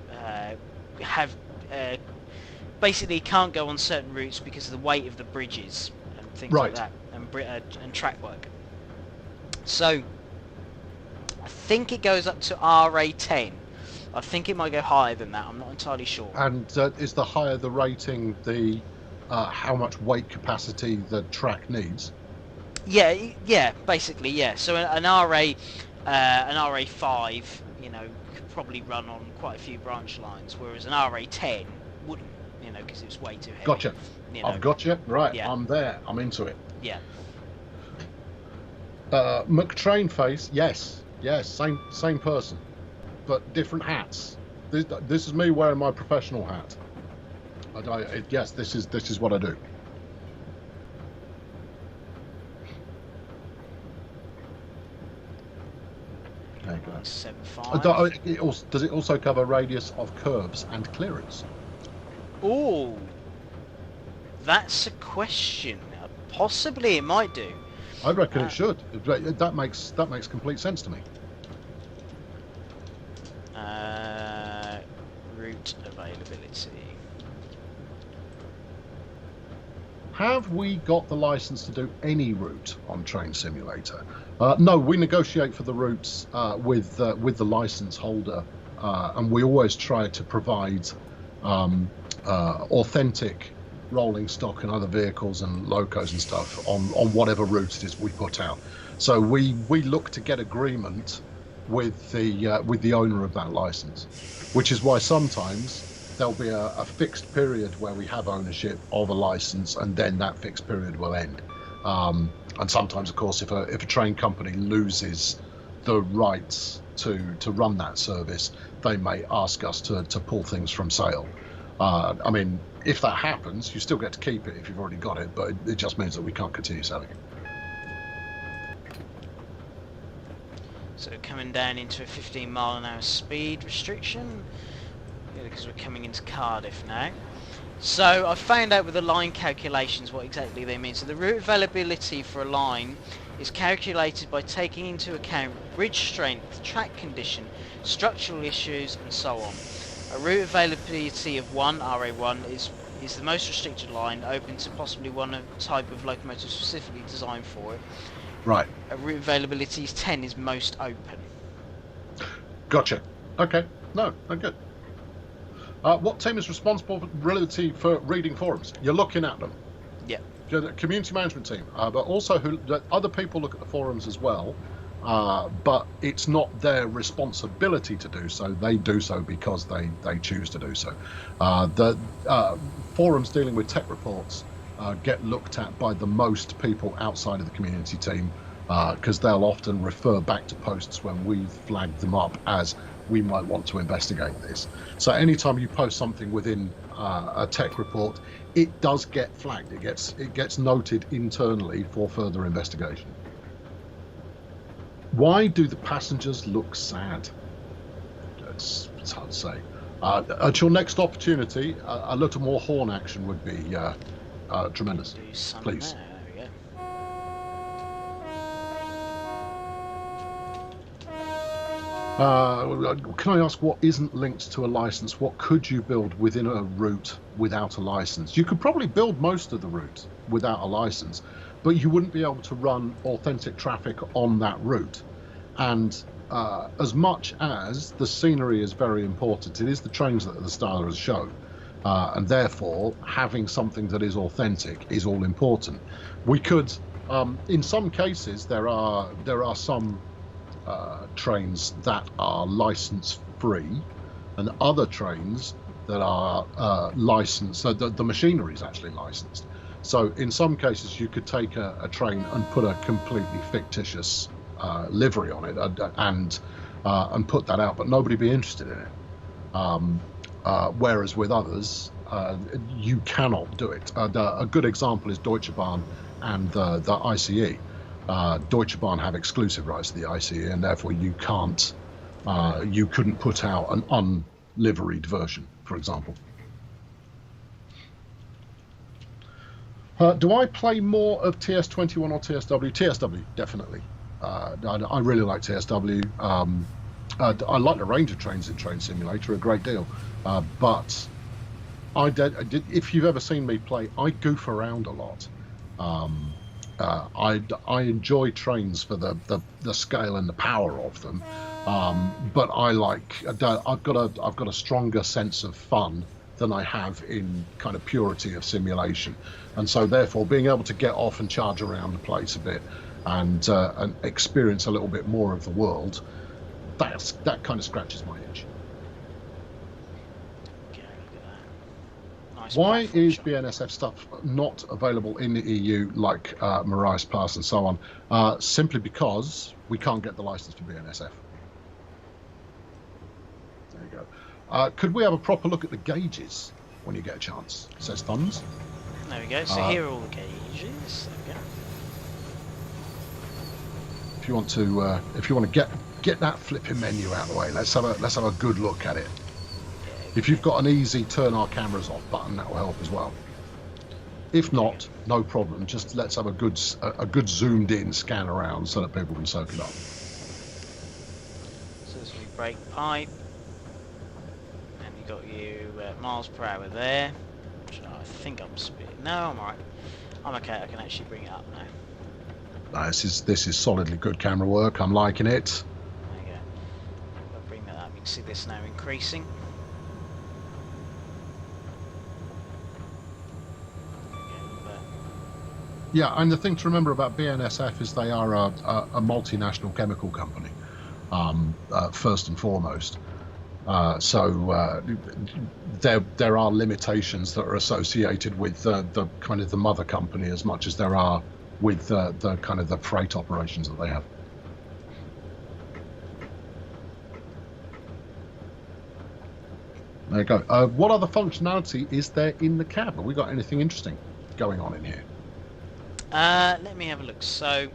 have basically can't go on certain routes because of the weight of the bridges and things like that, and track work. So I think it goes up to RA10. I think it might go higher than that. I'm not entirely sure. And is the higher the rating, the how much weight capacity the track needs? Yeah, basically, yeah. So an RA5, could probably run on quite a few branch lines, whereas an RA10 wouldn't, because it's way too heavy. Gotcha. I've got you. Right, yeah. I'm there. I'm into it. Yeah. McTrain face, yes, same person, but different hats. This is me wearing my professional hat. Yes, this is what I do. There you go. 7.5. Does it also cover radius of curbs and clearance? Oh, that's a question. I Possibly it might do. I reckon it should. That makes complete sense to me. Route availability. Have we got the license to do any route on Train Simulator? No, we negotiate for the routes with the license holder, and we always try to provide authentic rolling stock and other vehicles and locos and stuff on whatever route it is we put out. So we look to get agreement with the owner of that license, which is why sometimes there'll be a fixed period where we have ownership of a license, and then that fixed period will end. And sometimes, of course, if a train company loses the rights to run that service, they may ask us to pull things from sale. I mean, if that happens, you still get to keep it if you've already got it, but it just means that we can't continue selling it. So coming down into a 15-mile-an-hour speed restriction, because we're coming into Cardiff now. So I found out with the line calculations what exactly they mean. So the route availability for a line is calculated by taking into account bridge strength, track condition, structural issues, and so on. A route availability of 1, RA1, is the most restricted line, open to possibly one type of locomotive specifically designed for it. Right. A route availability 10 is most open. Gotcha. Okay. No, good. What team is responsible for reading forums? You're looking at them. Yeah. The community management team, but also other people look at the forums as well. But it's not their responsibility to do so. They do so because they choose to do so. The forums dealing with tech reports get looked at by the most people outside of the community team, because they'll often refer back to posts when we've flagged them up as we might want to investigate this. So anytime you post something within a tech report, it does get flagged. It gets noted internally for further investigation. Why do the passengers look sad? It's hard to say. At your next opportunity, a little more horn action would be tremendous. Please. There we go. Can I ask what isn't linked to a license? What could you build within a route without a license? You could probably build most of the route without a license, but you wouldn't be able to run authentic traffic on that route. And as much as the scenery is very important, it is the trains that are the star of the show. And therefore, having something that is authentic is all important. We could, in some cases, there are some trains that are license free, and other trains that are licensed. So the machinery is actually licensed. So in some cases, you could take a train and put a completely fictitious livery on it and put that out, but nobody be interested in it. Whereas with others, you cannot do it. A good example is Deutsche Bahn and the ICE. Deutsche Bahn have exclusive rights to the ICE, and therefore you couldn't put out an unliveried version, for example. Do I play more of TS21 or TSW? TSW, definitely. I really like TSW. I like the range of trains in Train Simulator a great deal, but I did. If you've ever seen me play, I goof around a lot. I enjoy trains for the scale and the power of them, but I've got a stronger sense of fun than I have in kind of purity of simulation, and so therefore being able to get off and charge around the place a bit and experience a little bit more of the world, that kind of scratches my itch. Okay, look at that. Nice. Why is BNSF stuff not available in the EU like Moraes Pass and so on? Simply because we can't get the license for BNSF. There you go. Could we have a proper look at the gauges when you get a chance? Says Thumbs. There we go. So here are all the gauges. There we go. If you want to get that flipping menu out of the way, let's have a good look at it. If you've got an easy turn our cameras off button, that will help as well. If not, no problem. Just let's have a good zoomed in scan around so that people can soak it up. So as we brake pipe, and you got you miles per hour there. Which I think I'm speeding. No, I'm alright. I'm okay. I can actually bring it up now. This is solidly good camera work. I'm liking it. There you go. I'll bring that up. You can see this now increasing. Yeah, and the thing to remember about BNSF is they are a multinational chemical company, first and foremost. So there are limitations that are associated with the kind of the mother company as much as there are with the kind of the freight operations that they have. There you go. What other functionality is there in the cab? Have we got anything interesting going on in here? Let me have a look. So,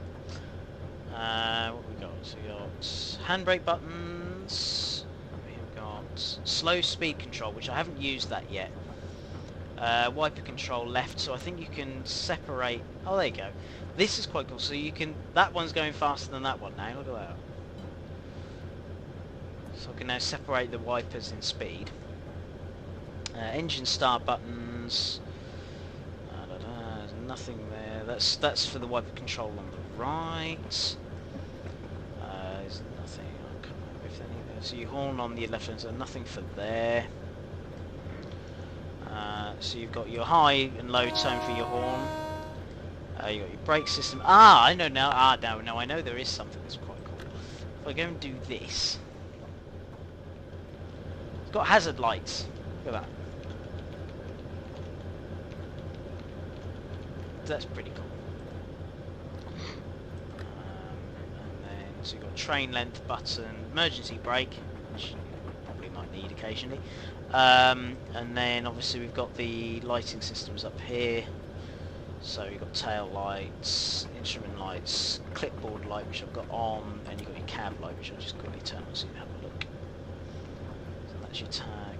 what we got? So we got handbrake buttons. We've got slow speed control, which I haven't used that yet. Wiper control left, so I think you can separate. Oh, there you go. This is quite cool. So you can. That one's going faster than that one now. Look at that. So I can now separate the wipers in speed. Engine start buttons. There's nothing there. That's for the wiper control on the right. There's nothing. I can't remember if any there. So you horn on the left hand side. Nothing for there. So you've got your high and low tone for your horn. You got your brake system. Ah, I know now. No, I know there is something that's quite cool. If I go and do this, it's got hazard lights. Look at that. That's pretty cool. And then so you've got train length button, emergency brake, which you probably might need occasionally. And then obviously we've got the lighting systems up here. So you've got tail lights, instrument lights, clipboard light which I've got on, and you've got your cab light which I'll just quickly turn on so you can have a look. So that's your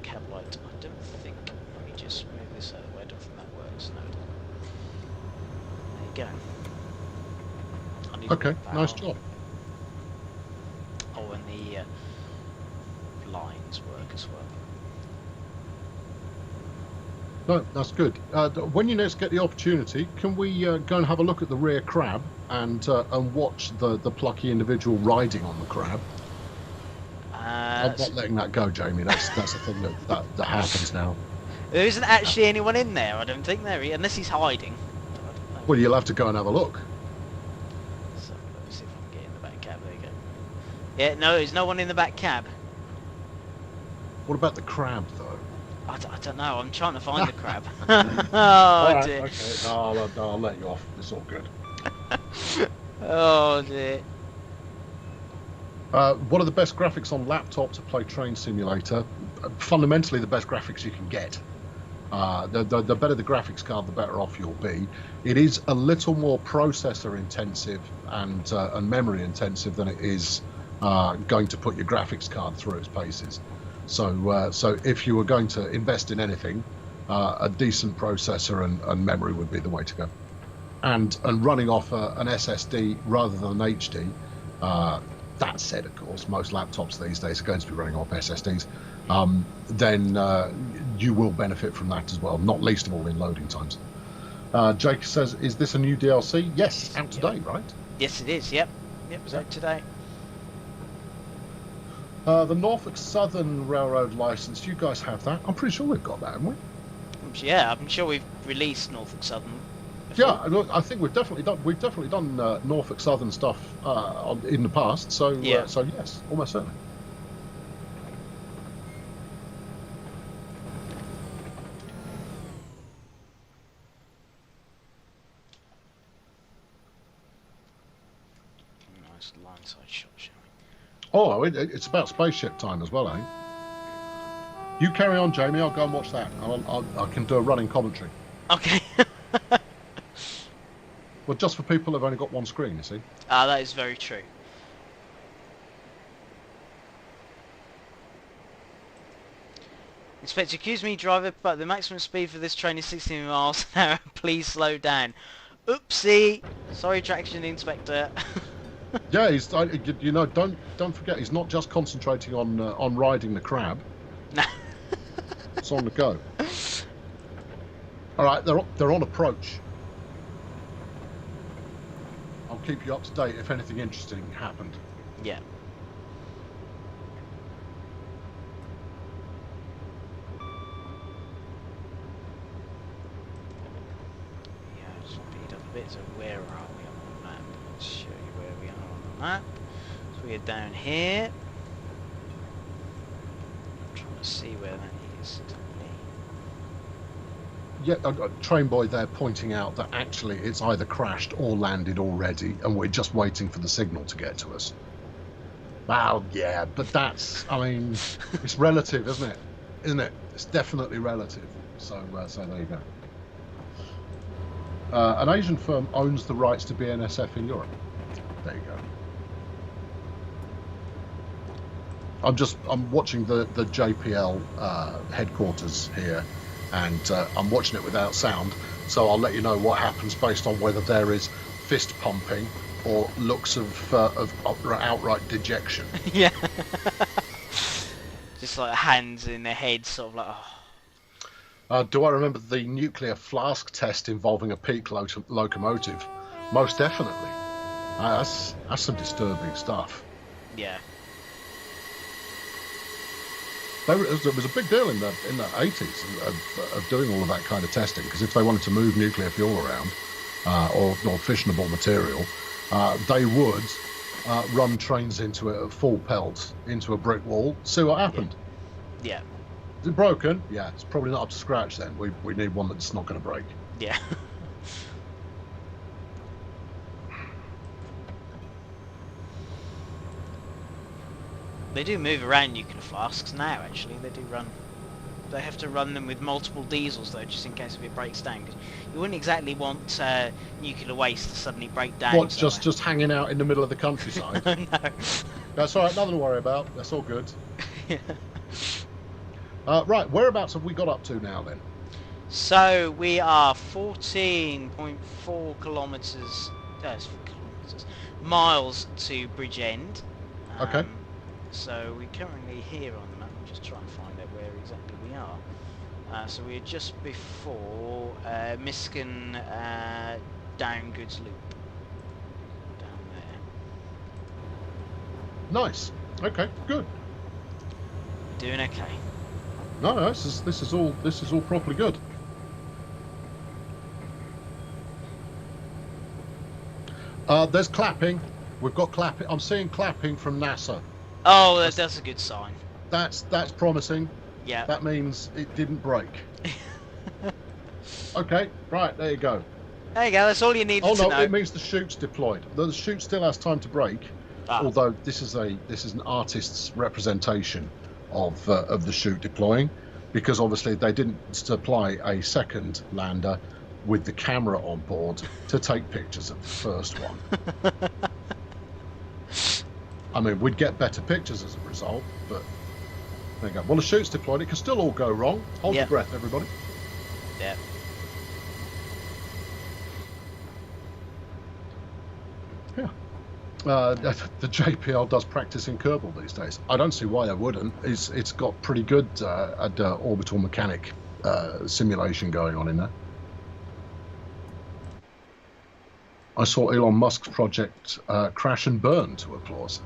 cab light. I don't think, let me just move this out of the way, I don't think that works. No, it doesn't. There you go. Okay, nice job. Oh, and the lines work as well. No, that's good. When you next get the opportunity, can we go and have a look at the rear crab and watch the plucky individual riding on the crab? I'm not letting that go, Jamie. That's a thing that happens now. There isn't actually anyone in there. I don't think there is, unless he's hiding. Well, you'll have to go and have a look. So let me see if I can get in the back cab. There you go. Yeah, no, there's no one in the back cab. What about the crab, though? I don't know. I'm trying to find the crab. All right, dear. okay. No, I'll let you off. It's all good. Oh dear. One of the best graphics on laptop to play Train Simulator. Fundamentally, the best graphics you can get. The better the graphics card, the better off you'll be. It is a little more processor intensive and memory intensive than it is going to put your graphics card through its paces. So if you were going to invest in anything, a decent processor and memory would be the way to go. And running off an SSD rather than an HD. That said, of course, most laptops these days are going to be running off SSDs. Then you will benefit from that as well, not least of all in loading times. Jake says, is this a new DLC? Yes, out today, right? Yes, it is. Yep, it's out today. The Norfolk Southern Railroad license, you guys have that? I'm pretty sure we've got that, haven't we? Yeah, I'm sure we've released Norfolk Southern before. Yeah, look, I think we've definitely done Norfolk Southern stuff in the past. So yeah. So yes, almost certainly. Nice line side shot, shall we? Oh, it's about spaceship time as well, eh? You carry on, Jamie. I'll go and watch that. I can do a running commentary. Okay. Well, just for people who've only got one screen, you see. That is very true. Inspector, excuse me, driver, but the maximum speed for this train is 16 miles an hour. Please slow down. Oopsie. Sorry, traction inspector. Yeah, you know, don't forget, he's not just concentrating on riding the crab. No. It's on the go. All right, they're on approach. I'll keep you up to date if anything interesting happened. Yeah. Speed up a bit. So where are we on the map? Let's show you where we are on the map. So we are down here. I'm trying to see where that is. Yeah, train boy there pointing out that actually it's either crashed or landed already, and we're just waiting for the signal to get to us. Well, yeah, but that's, I mean, it's relative, isn't it? Isn't it? It's definitely relative. So there you go. An Asian firm owns the rights to BNSF in Europe. There you go. I'm watching the JPL headquarters here, and I'm watching it without sound, so I'll let you know what happens based on whether there is fist pumping or looks of outright dejection. Yeah. Just like hands in their head, sort of like, oh. Do I remember the nuclear flask test involving a peak locomotive? Most definitely. That's some disturbing stuff. Yeah. It was a big deal in the 80s of doing all of that kind of testing, because if they wanted to move nuclear fuel around or fissionable material, they would run trains into it at full pelt into a brick wall, see what happened. Yeah. Is it broken? Yeah, it's probably not up to scratch then. We need one that's not going to break. Yeah. They do move around nuclear flasks now, actually. They do run. They have to run them with multiple diesels, though, just in case if it breaks down. Cause you wouldn't exactly want nuclear waste to suddenly break down. What, just hanging out in the middle of the countryside? No. That's all right, nothing to worry about. That's all good. Yeah. Right, whereabouts have we got up to now, then? So, we are 14.4 miles to Bridgend. Okay. So we're currently here on the map. I'm just trying to find out where exactly we are. So we're just before Miskin Downgoods Loop. Down there. Nice. Okay, good. Doing okay. No, this is all properly good. There's clapping. We've got clapping. I'm seeing clapping from NASA. Oh, that's a good sign. That's promising. Yeah. That means it didn't break. Okay, right, there you go. There you go, that's all you need to know. Oh no, it means the chute's deployed. The chute still has time to break, although this is an artist's representation of the chute deploying, because obviously they didn't supply a second lander with the camera on board to take pictures of the first one. I mean, we'd get better pictures as a result, but there you go. Well, the chute's deployed. It can still all go wrong. Hold your breath, everybody. Yeah. Yeah. The JPL does practice in Kerbal these days. I don't see why they wouldn't. It's got pretty good orbital mechanic simulation going on in there. I saw Elon Musk's project crash and burn to applause.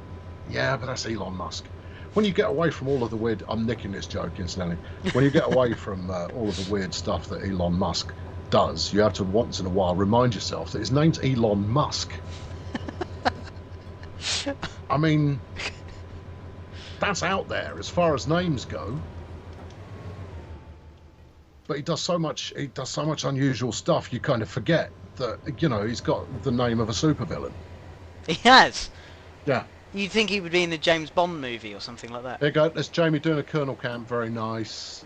Yeah, but that's Elon Musk. When you get away from all of the weird... I'm nicking this joke, incidentally. When you get away from all of the weird stuff that Elon Musk does, you have to once in a while remind yourself that his name's Elon Musk. I mean, that's out there as far as names go. But he does so much unusual stuff, you kind of forget that, you know, he's got the name of a supervillain. He has. Yeah. You'd think he would be in the James Bond movie or something like that. There you go. There's Jamie doing a Kernel Cam. Very nice.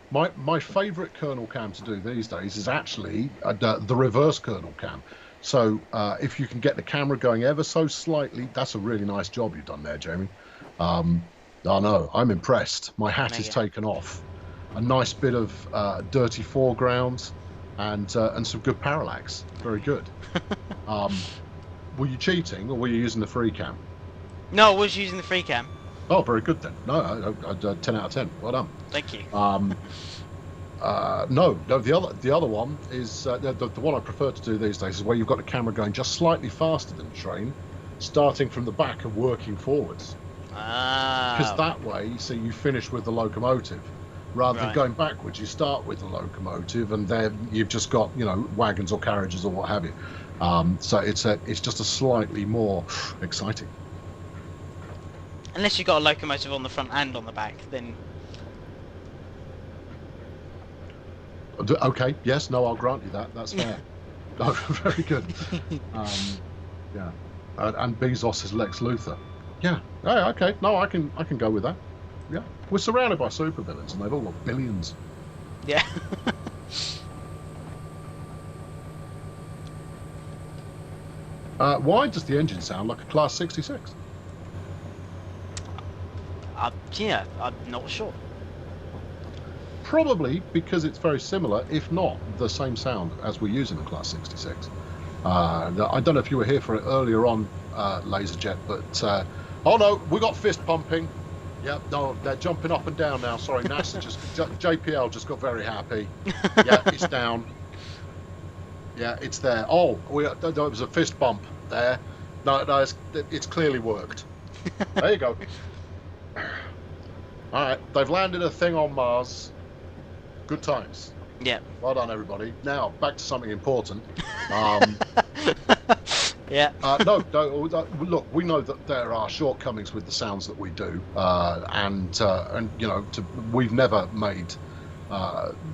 My favourite Kernel Cam to do these days is actually the reverse Kernel Cam. So if you can get the camera going ever so slightly, that's a really nice job you've done there, Jamie. Oh no, I'm impressed. My hat There is you go. taken off. A nice bit of dirty foreground and some good parallax. Very good. Were you cheating or were you using the free cam? No, I was using the free cam. Oh, very good then. No, 10 out of 10. Well done. Thank you. No, the other one is the one I prefer to do these days is where you've got the camera going just slightly faster than the train, starting from the back and working forwards. Because Ah. that way, you finish with the locomotive, rather than Right. going backwards. You start with the locomotive, and then you've just got wagons or carriages or what have you. So it's just a slightly more exciting. Unless you've got a locomotive on the front and on the back, then... Okay, yes, no, I'll grant you that. That's fair. No, very good. Yeah, and Bezos is Lex Luthor. Yeah. Hey, okay. No, I can go with that. Yeah, we're surrounded by supervillains, and they've all got billions. Yeah. Why does the engine sound like a Class 66? Yeah, I'm not sure. Probably because it's very similar, if not the same sound as we use in the Class 66. I don't know if you were here for it earlier on, Laserjet, but oh no, we got fist pumping. Yep, no, they're jumping up and down now. Sorry, NASA JPL just got very happy. Yeah, it's down. Yeah, it's there. Oh, there was a fist bump there. No, it's clearly worked. There you go. All right, they've landed a thing on Mars. Good times. Yeah. Well done, everybody. Now, back to something important. Yeah. No, look, we know that there are shortcomings with the sounds that we do, and we've never made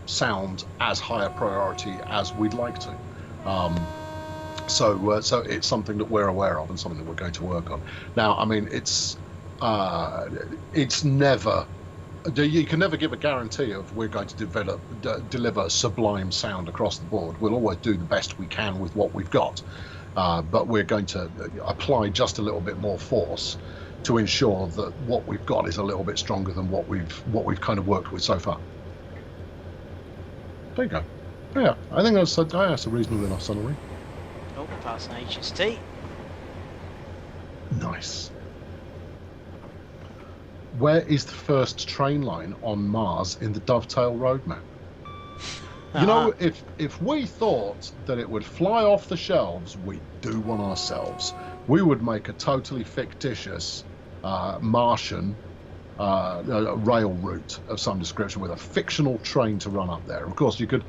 sound as high a priority as we'd like to. So it's something that we're aware of and something that we're going to work on. Now, I mean, it's never. You can never give a guarantee of we're going to deliver sublime sound across the board. We'll always do the best we can with what we've got, but we're going to apply just a little bit more force to ensure that what we've got is a little bit stronger than what we've kind of worked with so far. There you go. Yeah, I think that's a reasonable enough summary. Oh, passing HST. Nice. Where is the first train line on Mars in the Dovetail roadmap? You know, if we thought that it would fly off the shelves, we'd do one ourselves. We would make a totally fictitious Martian rail route of some description with a fictional train to run up there. Of course, you could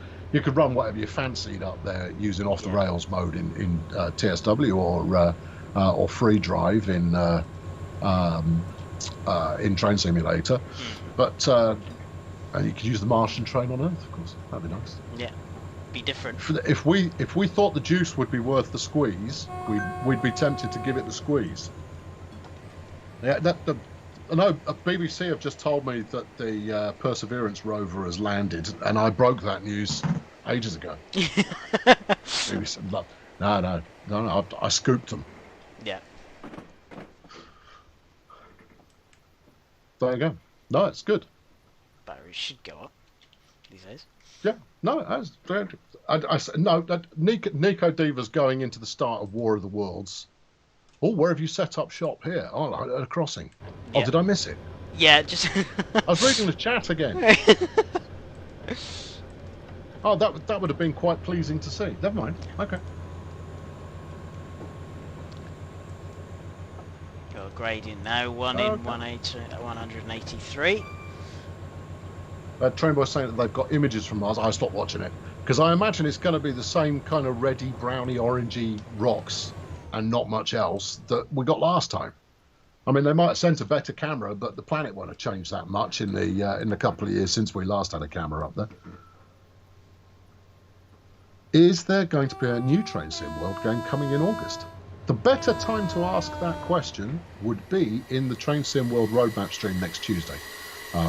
run whatever you fancied up there using off the rails mode in TSW or free drive in Train Simulator, but and you could use the Martian train on Earth, of course. That'd be nice. Yeah, be different. If we thought the juice would be worth the squeeze, we'd be tempted to give it the squeeze. Yeah, I know BBC have just told me that the Perseverance rover has landed, and I broke that news ages ago. BBC, no, I scooped them. Yeah. There you go. No, it's good. Batteries should go up these days. Yeah, no, Nico Diva's going into the start of War of the Worlds. Oh, where have you set up shop here? Oh, at a crossing. Yeah. Oh, did I miss it? Yeah, just... I was reading the chat again. Oh, that would have been quite pleasing to see. Never mind. Okay. Go gradient now, 183. Trainboy saying that they've got images from Mars. I stopped watching it because I imagine it's going to be the same kind of reddy, browny, orangey rocks and not much else that we got last time. I mean, they might have sent a better camera, but the planet won't have changed that much in the couple of years since we last had a camera up there. Is there going to be a new Train Sim World game coming in August? The better time to ask that question would be in the Train Sim World roadmap stream next Tuesday.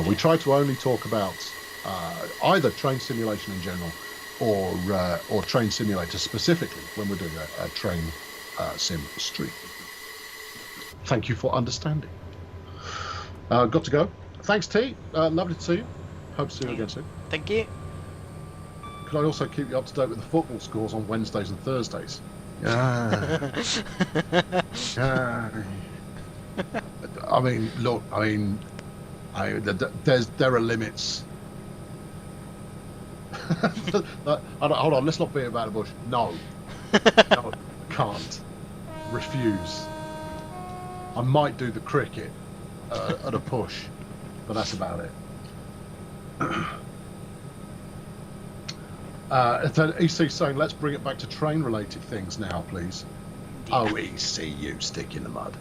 We try to only talk about either train simulation in general or train simulator specifically when we're doing a train sim stream. Thank you for understanding. Got to go. Thanks, T. Lovely to see you. Hope to see you again soon. Thank you. Could I also keep you up to date with the football scores on Wednesdays and Thursdays? I mean, look. There are limits. Hold on. Let's not beat about the bush. No, can't. Refuse. I might do the cricket at a push, but that's about it. EC saying, let's bring it back to train-related things now, please. Yeah. Oh, EC, you stick in the mud.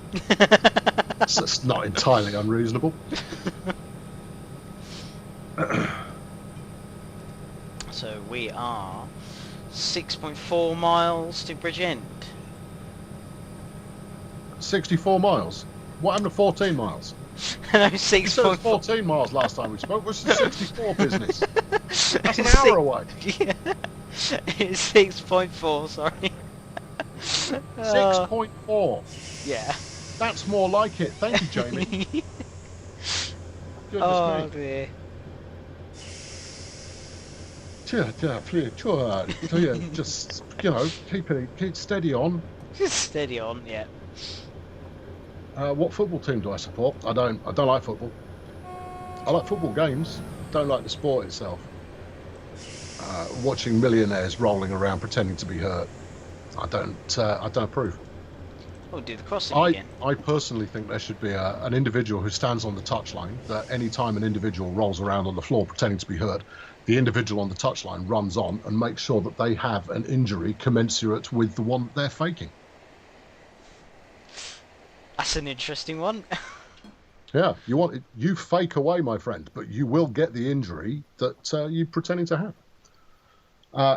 That's not entirely unreasonable. So we are 6.4 miles to Bridgend. 64 miles? What happened to 14 miles? No, 6.4. 14 miles last time we spoke. What's the 64 business? That's an hour away. Yeah. It's 6.4, sorry. 6.4. Yeah. That's more like it. Thank you, Jamie. Oh, dear. Just, keep steady on. Just steady on, yeah. What football team do I support? I don't like football. I like football games. Don't like the sport itself. Watching millionaires rolling around pretending to be hurt. I don't approve. Oh, do the crossing again. I personally think there should be an individual who stands on the touchline, that any time an individual rolls around on the floor pretending to be hurt, the individual on the touchline runs on and makes sure that they have an injury commensurate with the one that they're faking. That's an interesting one. Yeah, you fake away, my friend, but you will get the injury that you're pretending to have.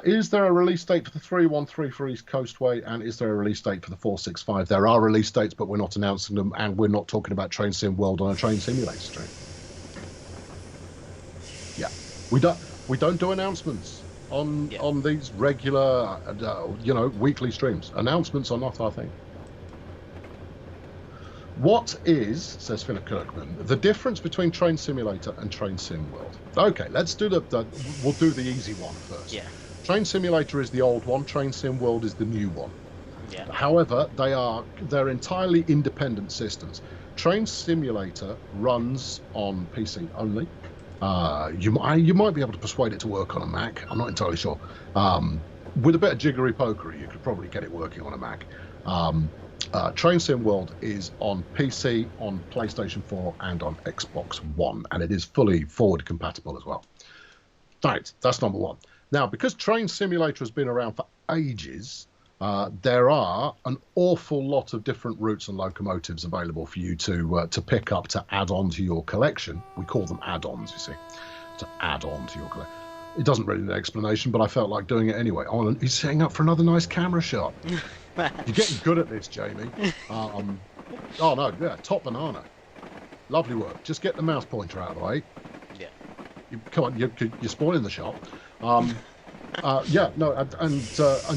Is there a release date for the 313 for East Coastway, and is there a release date for the 465? There are release dates, but we're not announcing them, and we're not talking about Train Sim World on a Train Simulator stream. Yeah, we don't do announcements on these regular, weekly streams. Announcements are not our thing. What is, says Philip Kirkman, the difference between Train Simulator and Train Sim World? Okay, let's do we'll do the easy one first. Yeah. Train Simulator is the old one, Train Sim World is the new one. Yeah. However, they're entirely independent systems. Train Simulator runs on PC only. You might be able to persuade it to work on a Mac. I'm not entirely sure. With a bit of jiggery pokery, you could probably get it working on a Mac. Train Sim World is on PC, on PlayStation 4, and on Xbox One, and it is fully forward compatible as well. Right, that's number one. Now, because Train Simulator has been around for ages, there are an awful lot of different routes and locomotives available for you to pick up to add on to your collection. We call them add-ons, you see, to add on to your collection. It doesn't really need an explanation, but I felt like doing it anyway. Oh, he's setting up for another nice camera shot. You're getting good at this, Jamie. Oh no, yeah, top banana. Lovely work. Just get the mouse pointer out of the way. Yeah. Come on, you're spoiling the shot. And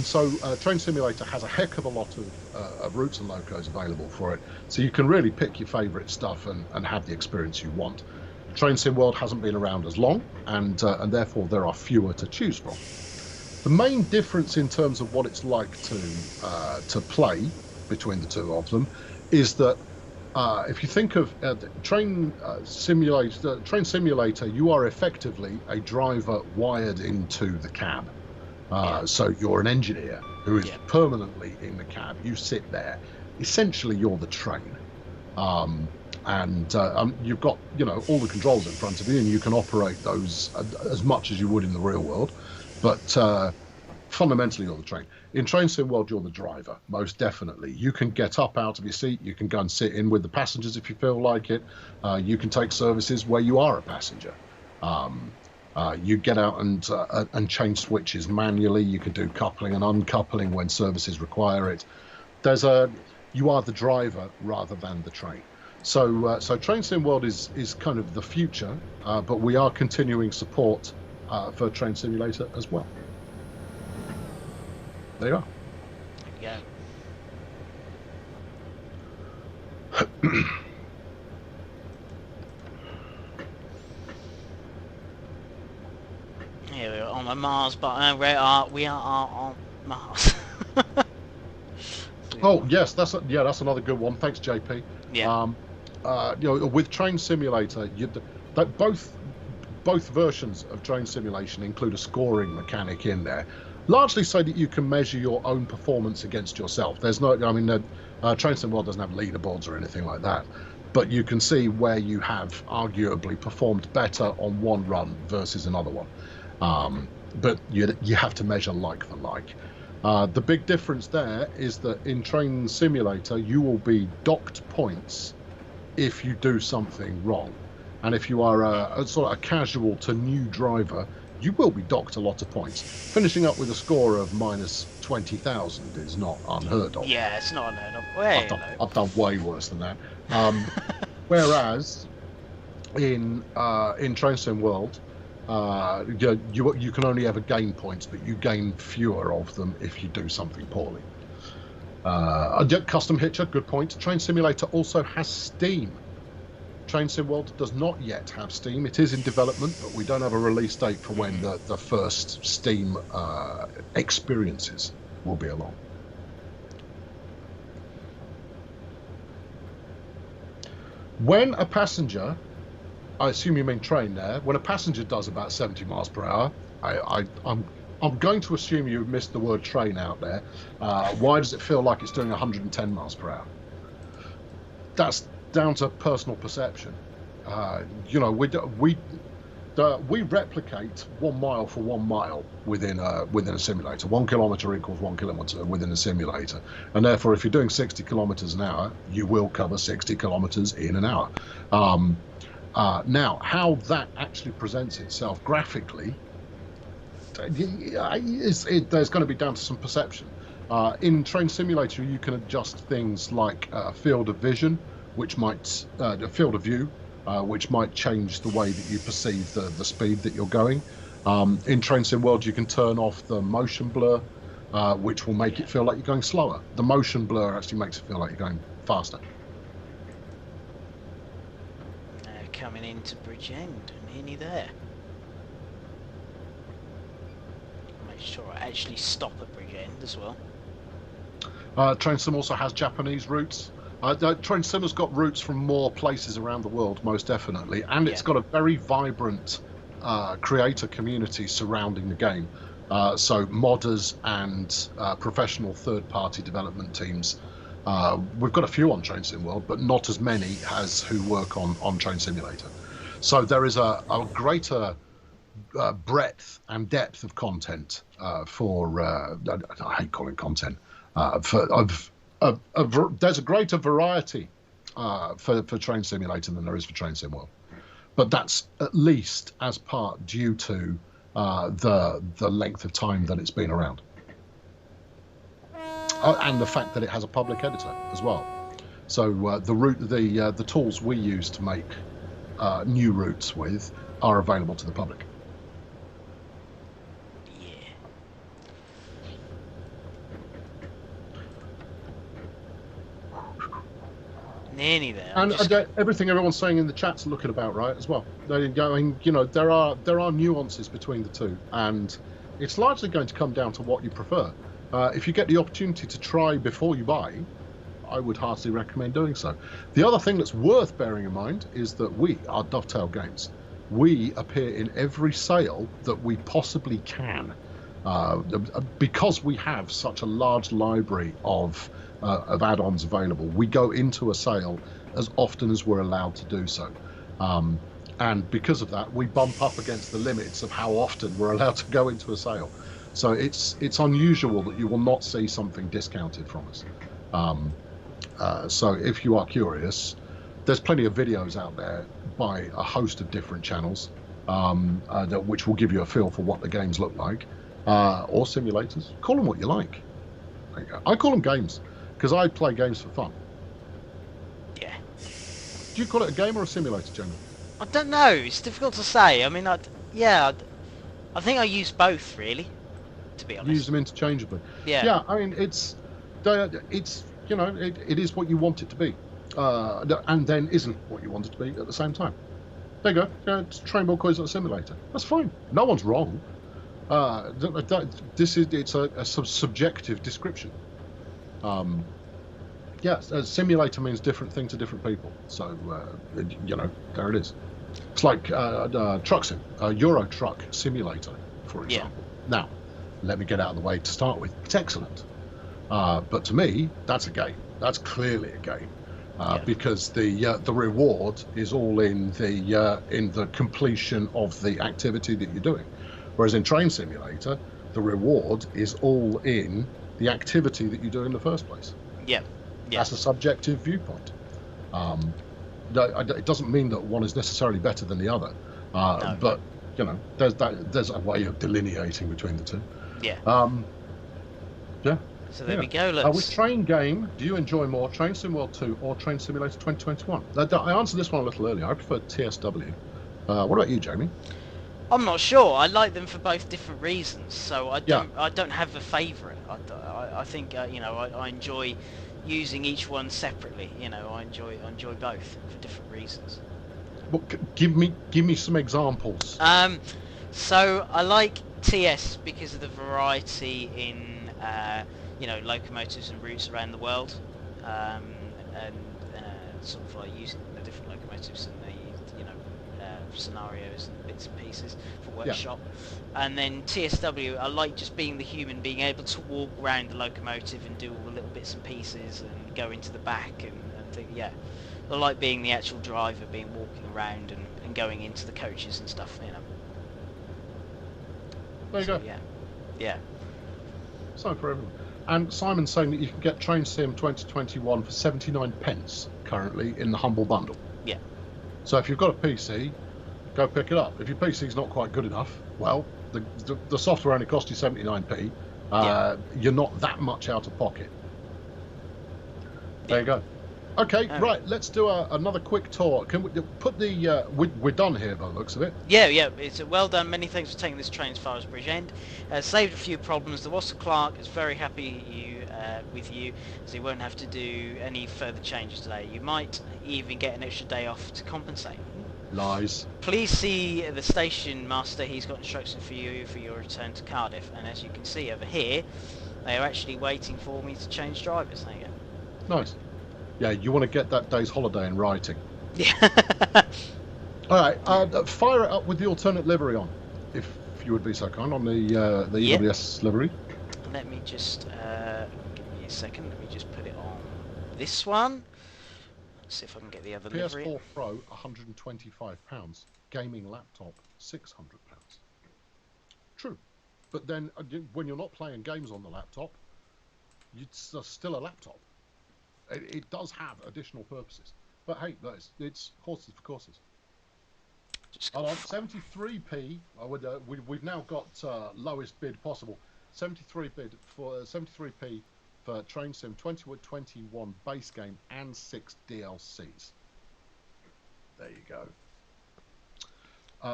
so Train Simulator has a heck of a lot of routes and locos available for it, so you can really pick your favourite stuff and have the experience you want. Train Sim World hasn't been around as long, and therefore there are fewer to choose from. The main difference in terms of what it's like to play between the two of them is that if you think of Train Simulator, you are effectively a driver wired into the cab. So you're an engineer who is permanently in the cab. You sit there. Essentially, you're the train. And you've got all the controls in front of you, and you can operate those as much as you would in the real world. But fundamentally, you're the train. In Train Sim World, you're the driver, most definitely. You can get up out of your seat. You can go and sit in with the passengers if you feel like it. You can take services where you are a passenger. You get out and change switches manually. You can do coupling and uncoupling when services require it. You are the driver rather than the train. So Train Sim World is kind of the future, but we are continuing support for Train Simulator as well. There you are. Yeah. on a Mars, but we are on Mars. Oh yes, that's another good one. Thanks, JP. Yeah. With Train Simulator, that both versions of Train Simulation include a scoring mechanic in there, largely so that you can measure your own performance against yourself. There's no, Train Sim World doesn't have leaderboards or anything like that, but you can see where you have arguably performed better on one run versus another one. But you have to measure like for like. The big difference there is that in Train Simulator, you will be docked points if you do something wrong. And if you are a sort of a casual to new driver, you will be docked a lot of points. Finishing up with a score of minus 20,000 is not unheard of. Yeah, it's not unheard of. I've done way worse than that. Whereas in Train Sim World, you can only ever gain points, but you gain fewer of them if you do something poorly. Custom Hitcher, good point. Train Simulator also has Steam. Train Sim World does not yet have Steam. It is in development, but we don't have a release date for when the first Steam experiences will be along. When a passenger, I assume you mean train there, when a passenger does about 70 miles per hour, I'm going to assume you've missed the word train out there. Why does it feel like it's doing 110 miles per hour? That's down to personal perception. We replicate 1 mile for 1 mile within a simulator. 1 kilometer equals 1 kilometer within a simulator, and therefore, if you're doing 60 kilometers an hour, you will cover 60 kilometers in an hour. Now, how that actually presents itself graphically, there's going to be down to some perception. In Train Simulator, you can adjust things like field of vision, which might field of view, which might change the way that you perceive the speed that you're going. In Train Sim World, you can turn off the motion blur, which will make it feel like you're going slower. The motion blur actually makes it feel like you're going faster. Coming into Bridgend, nearly there. Make sure I actually stop at Bridgend as well. Train Sim also has Japanese routes. Train Sim has got routes from more places around the world, most definitely, and it's got a very vibrant creator community surrounding the game. So modders and professional third-party development teams. We've got a few on Train Sim World, but not as many as who work on Train Simulator. So there is a greater breadth and depth of content for. I hate calling content. There's a greater variety for Train Simulator than there is for Train Sim World, but that's at least as part due to the length of time that it's been around, and the fact that it has a public editor as well. So the tools we use to make new routes with are available to the public. Nearly there. And everything everyone's saying in the chat's looking about right as well. There are nuances between the two, and it's largely going to come down to what you prefer. If you get the opportunity to try before you buy, I would heartily recommend doing so. The other thing that's worth bearing in mind is that we are Dovetail Games. We appear in every sale that we possibly can, because we have such a large library of add-ons available. We go into a sale as often as we're allowed to do so, and because of that, we bump up against the limits of how often we're allowed to go into a sale. So it's unusual that you will not see something discounted from us. So if you are curious, there's plenty of videos out there by a host of different channels, which will give you a feel for what the games look like, or simulators. Call them what you like. I call them games, because I play games for fun. Yeah. Do you call it a game or a simulator, Jamie? I don't know. It's difficult to say. I mean, I think I use both, really, to be honest. Use them interchangeably. Yeah. Yeah. I mean, it is what you want it to be, and then isn't what you want it to be at the same time. There you go. It's Train Ball Quiz on a simulator. That's fine. No one's wrong. It's a subjective description. Yes, a simulator means different thing to different people. So there it is. It's like truck sim, Euro Truck Simulator, for example. Now, let me get out of the way to start with. It's excellent, but to me, that's a game. That's clearly a game. Because the reward is all in the completion of the activity that you're doing, whereas in Train Simulator, the reward is all in the activity that you do in the first place. Yeah. That's a subjective viewpoint. It doesn't mean that one is necessarily better than the other, No. but there's a way of delineating between the two. Yeah. Yeah. So there we go. With Train Game, do you enjoy more Train Sim World 2 or Train Simulator 2021? I answered this one a little earlier. I prefer TSW. What about you, Jamie? I'm not sure. I like them for both different reasons. So I don't have a favourite. I think I enjoy using each one separately. I enjoy both for different reasons. Well, give me some examples. So I like TS because of the variety in locomotives and routes around the world, and sort of like using the different locomotives and the scenarios and bits and pieces for workshop. And then TSW, I like just being the human, being able to walk around the locomotive and do all the little bits and pieces and go into the back and think. I like being the actual driver, walking around and going into the coaches and stuff. There you go. Yeah. Something for everyone. And Simon's saying that you can get Train Sim 2021 for 79 pence currently in the Humble Bundle. Yeah. So if you've got a PC, go pick it up. If your PC's not quite good enough, well, the software only costs you 79p. You're not that much out of pocket. There you go. Okay, right. Let's do another quick tour. Can we put the? We're done here by the looks of it. Yeah. It's well done. Many thanks for taking this train as far as Bridge End. Saved a few problems. The Wasser Clark is very happy with you, as he won't have to do any further changes today. You might even get an extra day off to compensate. Lies. Please see the station master. He's got instructions for you for your return to Cardiff. And as you can see over here, they are actually waiting for me to change drivers. There you go. Nice. Yeah, you want to get that day's holiday in writing. Yeah. All right, fire it up with the alternate livery on, if you would be so kind, on the EWS livery. Let me just give me a second. Let me just put it on this one. Let's see if I can get the other livery. PS4 Pro, £125. Gaming laptop, £600. True, but then when you're not playing games on the laptop, it's still a laptop. It does have additional purposes, but hey, it's horses for courses. Hold on, 73p. We've now got lowest bid possible. 73p for Train Sim 2021 base game and 6 DLCs. There you go.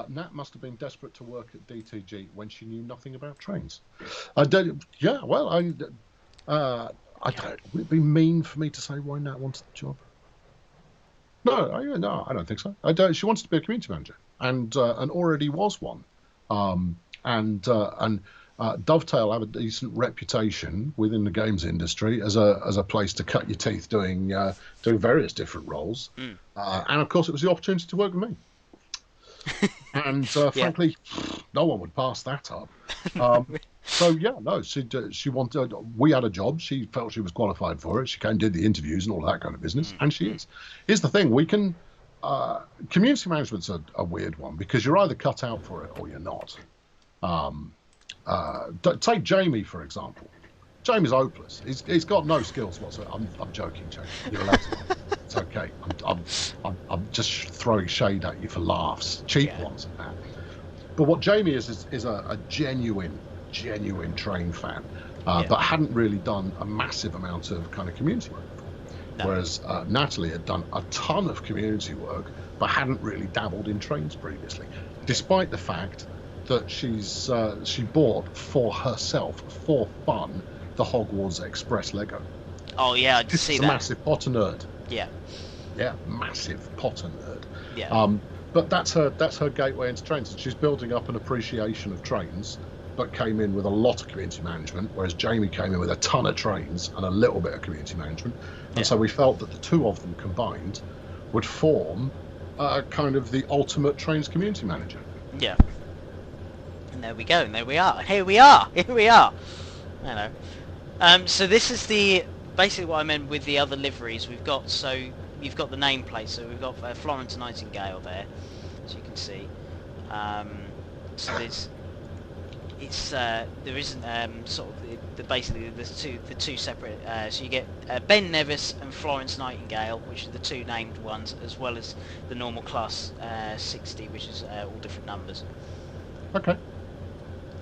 Nat must have been desperate to work at DTG when she knew nothing about trains. Would it be mean for me to say why Nat wanted the job? No, I don't think so. She wants to be a community manager, and already was one. Dovetail have a decent reputation within the games industry as a place to cut your teeth doing various different roles. And of course, it was the opportunity to work with me. And frankly, no one would pass that up. She wanted. We had a job. She felt she was qualified for it. She came, did the interviews and all that kind of business, and she is. Here's the thing: we can. Community management's a weird one because you're either cut out for it or you're not. Take Jamie for example. Jamie's hopeless. He's got no skills whatsoever. I'm joking, Jamie. You're allowed to. It's okay. I'm just throwing shade at you for laughs, cheap ones and that. But what Jamie is a genuine train fan, but hadn't really done a massive amount of kind of community work before. No. Whereas Natalie had done a ton of community work, but hadn't really dabbled in trains previously, despite the fact that she bought for herself, for fun, the Hogwarts Express Lego. Oh yeah, I did see that. A massive Potter nerd. Yeah. Yeah, massive Potter nerd. Yeah. But that's her gateway into trains. She's building up an appreciation of trains but came in with a lot of community management, whereas Jamie came in with a ton of trains and a little bit of community management. And so we felt that the two of them combined would form kind of the ultimate trains community manager. Yeah. And there we go, and there we are. Here we are! Here we are! Hello. So this is basically what I meant with the other liveries. We've got, so you've got the nameplate, so we've got Florence Nightingale there, as you can see. So there isn't sort of basically the two separate. So you get Ben Nevis and Florence Nightingale, which are the two named ones, as well as the normal class 60, which is all different numbers. Okay.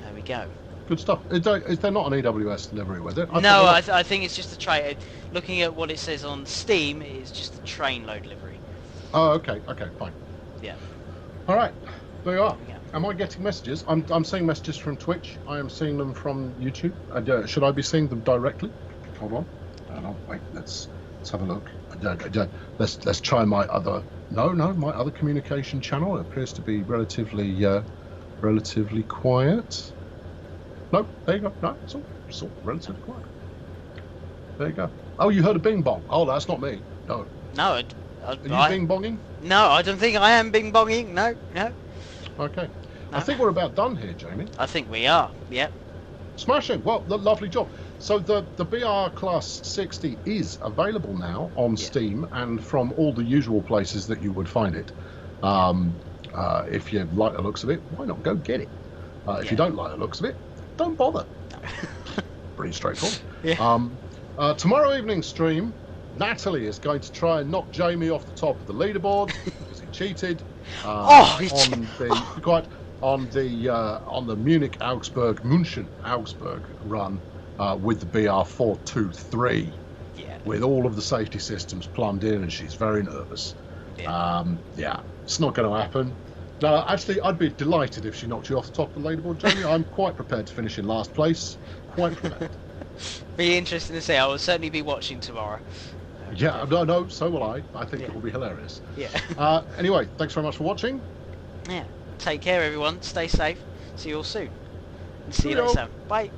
There we go. Good stuff. Is there not an EWS livery with it? No, I think it's just a train. Looking at what it says on Steam, it's just a train load livery. Oh, okay. Okay, fine. Yeah. All right. There you are. Yeah. Am I getting messages? I'm seeing messages from Twitch. I am seeing them from YouTube. Should I be seeing them directly? Hold on. Wait. Let's have a look. Let's try my other. No. My other communication channel. It appears to be relatively quiet. No. There you go. No. It's all relatively quiet. There you go. Oh, you heard a bing bong. Oh, that's not me. No. No. Are you bing bonging? No, I don't think I am bing bonging. No. Okay. No. I think we're about done here, Jamie. I think we are. Yep. Smashing. Well, lovely job. So the BR Class 60 is available now on Steam and from all the usual places that you would find it. If you like the looks of it, why not go get it? If you don't like the looks of it, don't bother. Pretty straightforward. Yeah. Tomorrow evening stream, Natalie is going to try and knock Jamie off the top of the leaderboard because he cheated on the Munich Augsburg run with the BR 423 with all of the safety systems plumbed in, and she's very nervous. It's not going to happen. No, actually, I'd be delighted if she knocked you off the top of the leaderboard, Jamie. I'm quite prepared to finish in last place. Quite prepared. Be interesting to see. I will certainly be watching tomorrow. Yeah, no, so will I. I think it will be hilarious. Yeah. Anyway, thanks very much for watching. Yeah. Take care, everyone. Stay safe. See you all soon. And see you later. Bye.